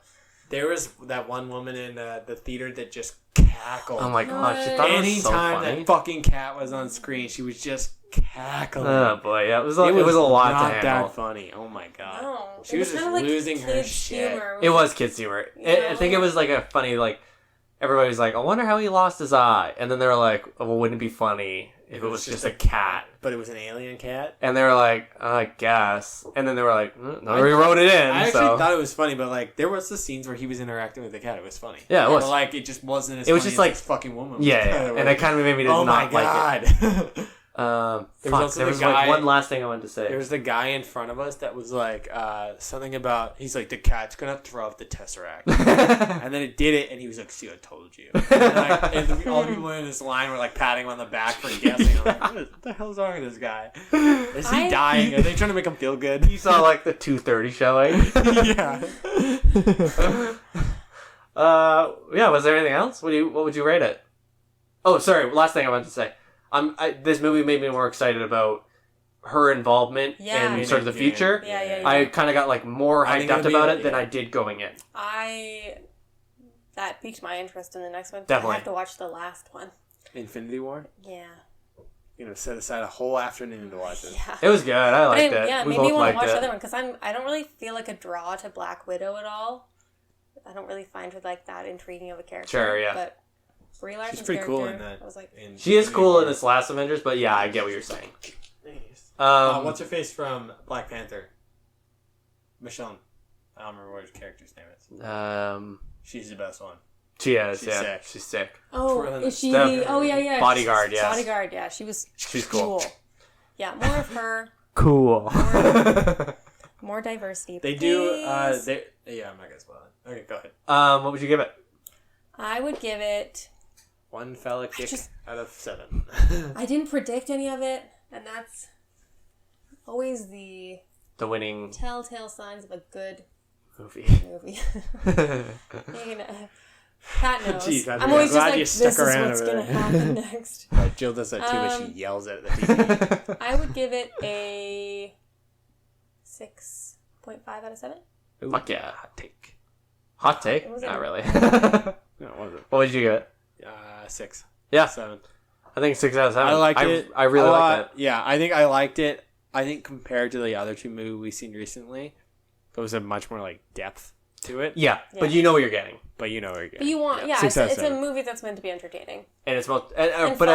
There was that one woman in the theater that just cackled. Oh my gosh! She thought it was so Anytime funny. that fucking cat was on screen, she was just cackling. Oh boy, yeah, it was a lot to not handle. that funny. Oh my god, No, she was just like losing her kids' shit. humor. It was kids' humor. I think it was like a funny everybody was like, I wonder how he lost his eye, and then they were like, oh, well, wouldn't it be funny if it was just a cat? But it was an alien cat. And they were like, I guess. And then they were like, no, we wrote it in. I actually thought it was funny, but like there was the scenes where he was interacting with the cat. It was funny. Yeah, it was. But like it just wasn't as. It was funny just as like this fucking woman. Yeah, and it kind of made me not like it. There was like one last thing I wanted to say. There was the guy in front of us that was like something about he's like the cat's gonna throw up the Tesseract, and then it did it, and he was like, "See, I told you." And all the people in this line were like patting him on the back for guessing. I'm like, what the hell's wrong with this guy? Is he dying? Are they trying to make him feel good? You saw like the 2:30 showing. Yeah. Was there anything else? What would you rate it? Oh, sorry. Last thing I wanted to say. This movie made me more excited about her involvement in sort of the future. Yeah. I kind of got like more hyped up about it than I did going in. That piqued my interest in the next one. Definitely. I have to watch the last one. Infinity War? Yeah. You're going to set aside a whole afternoon to watch it. Yeah. It was good. I liked it. Yeah, we maybe both want to watch liked the it. other one because I don't really feel like a draw to Black Widow at all. I don't really find her like that intriguing of a character. Sure, yeah. But Brie Larson's She's pretty cool in character, that. I was like, She is cool in this last Avengers, but yeah, I get what you're saying. What's her face from Black Panther? Michonne. I don't remember what her character's name is. She's the best one. She is, yeah. Sick. She's sick. Oh, is she the... Oh, yeah. Bodyguard, yeah. Bodyguard, yeah. She's cool. Yeah, more of her. Cool. More diversity, They do, yeah, I'm not going to spoil it. Okay, go ahead. What would you give it? I would give it... One fella kick out of 7. I didn't predict any of it, and that's always the winning telltale signs of a good movie. Pat knows. Jeez, I'm always just like, this is what's going to happen next. Right, Jill does that too, but she yells at the TV. I would give it a 6.5 out of 7. Fuck yeah, hot take. Hot take? Not really. No, what was it? What would you give it? 6. Yeah. 7. I think 6 out of 7. I liked it. I really liked it. Yeah, I think I liked it. I think compared to the other 2 movies we've seen recently, there was a much more like depth to it. Yeah, but you know what you're getting. But you want, it's a movie that's meant to be entertaining. And it's most, and but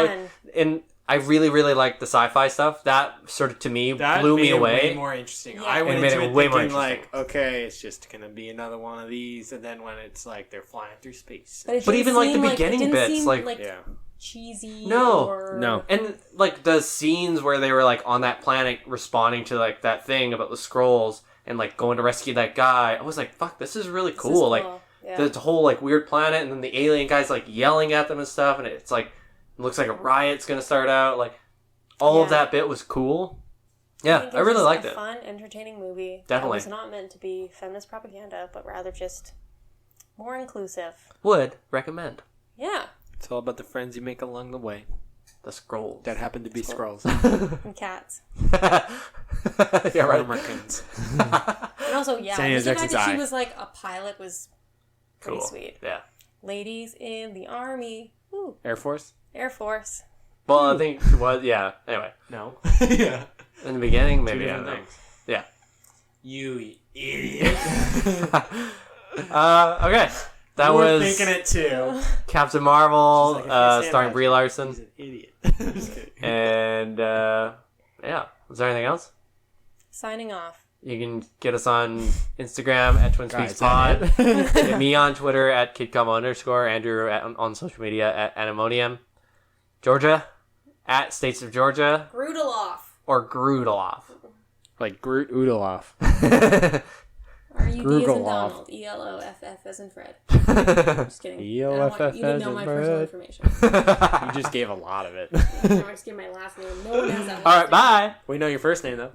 fun. I really, really like the sci-fi stuff. That sort of, to me, blew me away. Way more interesting. Yeah. I went into it way more thinking interesting. like, okay, it's just gonna be another one of these, and then when it's like they're flying through space. But even like the beginning bits, yeah. cheesy. No, and like the scenes where they were like on that planet responding to like that thing about the scrolls and like going to rescue that guy. I was like, fuck, this is really cool. Like the whole like weird planet, and then the alien guy's like yelling at them and stuff, and it's like it looks like a riot's gonna start out. Like all of that bit was cool. Yeah, I really liked it. Fun, entertaining movie. Definitely. That was not meant to be feminist propaganda, but rather just more inclusive. Would recommend. Yeah. It's all about the friends you make along the way. The scrolls. That happen to be scrolls. And cats. Yeah, right. Americans. And also, the fact that she was like a pilot was pretty sweet. Yeah. Ladies in the Army. Woo. Air Force? Air Force. Well, I think it was, anyway. No. Yeah. In the beginning, maybe. 2 different things. Yeah. You idiot. Okay. That was thinking it too. Captain Marvel, like, starring Brie Larson. He's an idiot. And was there anything else? Signing off. You can get us on Instagram at TwinSpeaksPod. Get me on Twitter at KidComma_, Andrew on social media at Anemonium. Georgia at States of Georgia. Groodaloff. Or Groodaloff. Like Groot Oodaloff. R-U-D as in Donald. E-L-O-F-F as in Fred. Just kidding. E-L-O-F-F you didn't know my personal information. You just gave a lot of it. I just gave my last name. No one has that last name. All right, bye. We know your first name, though.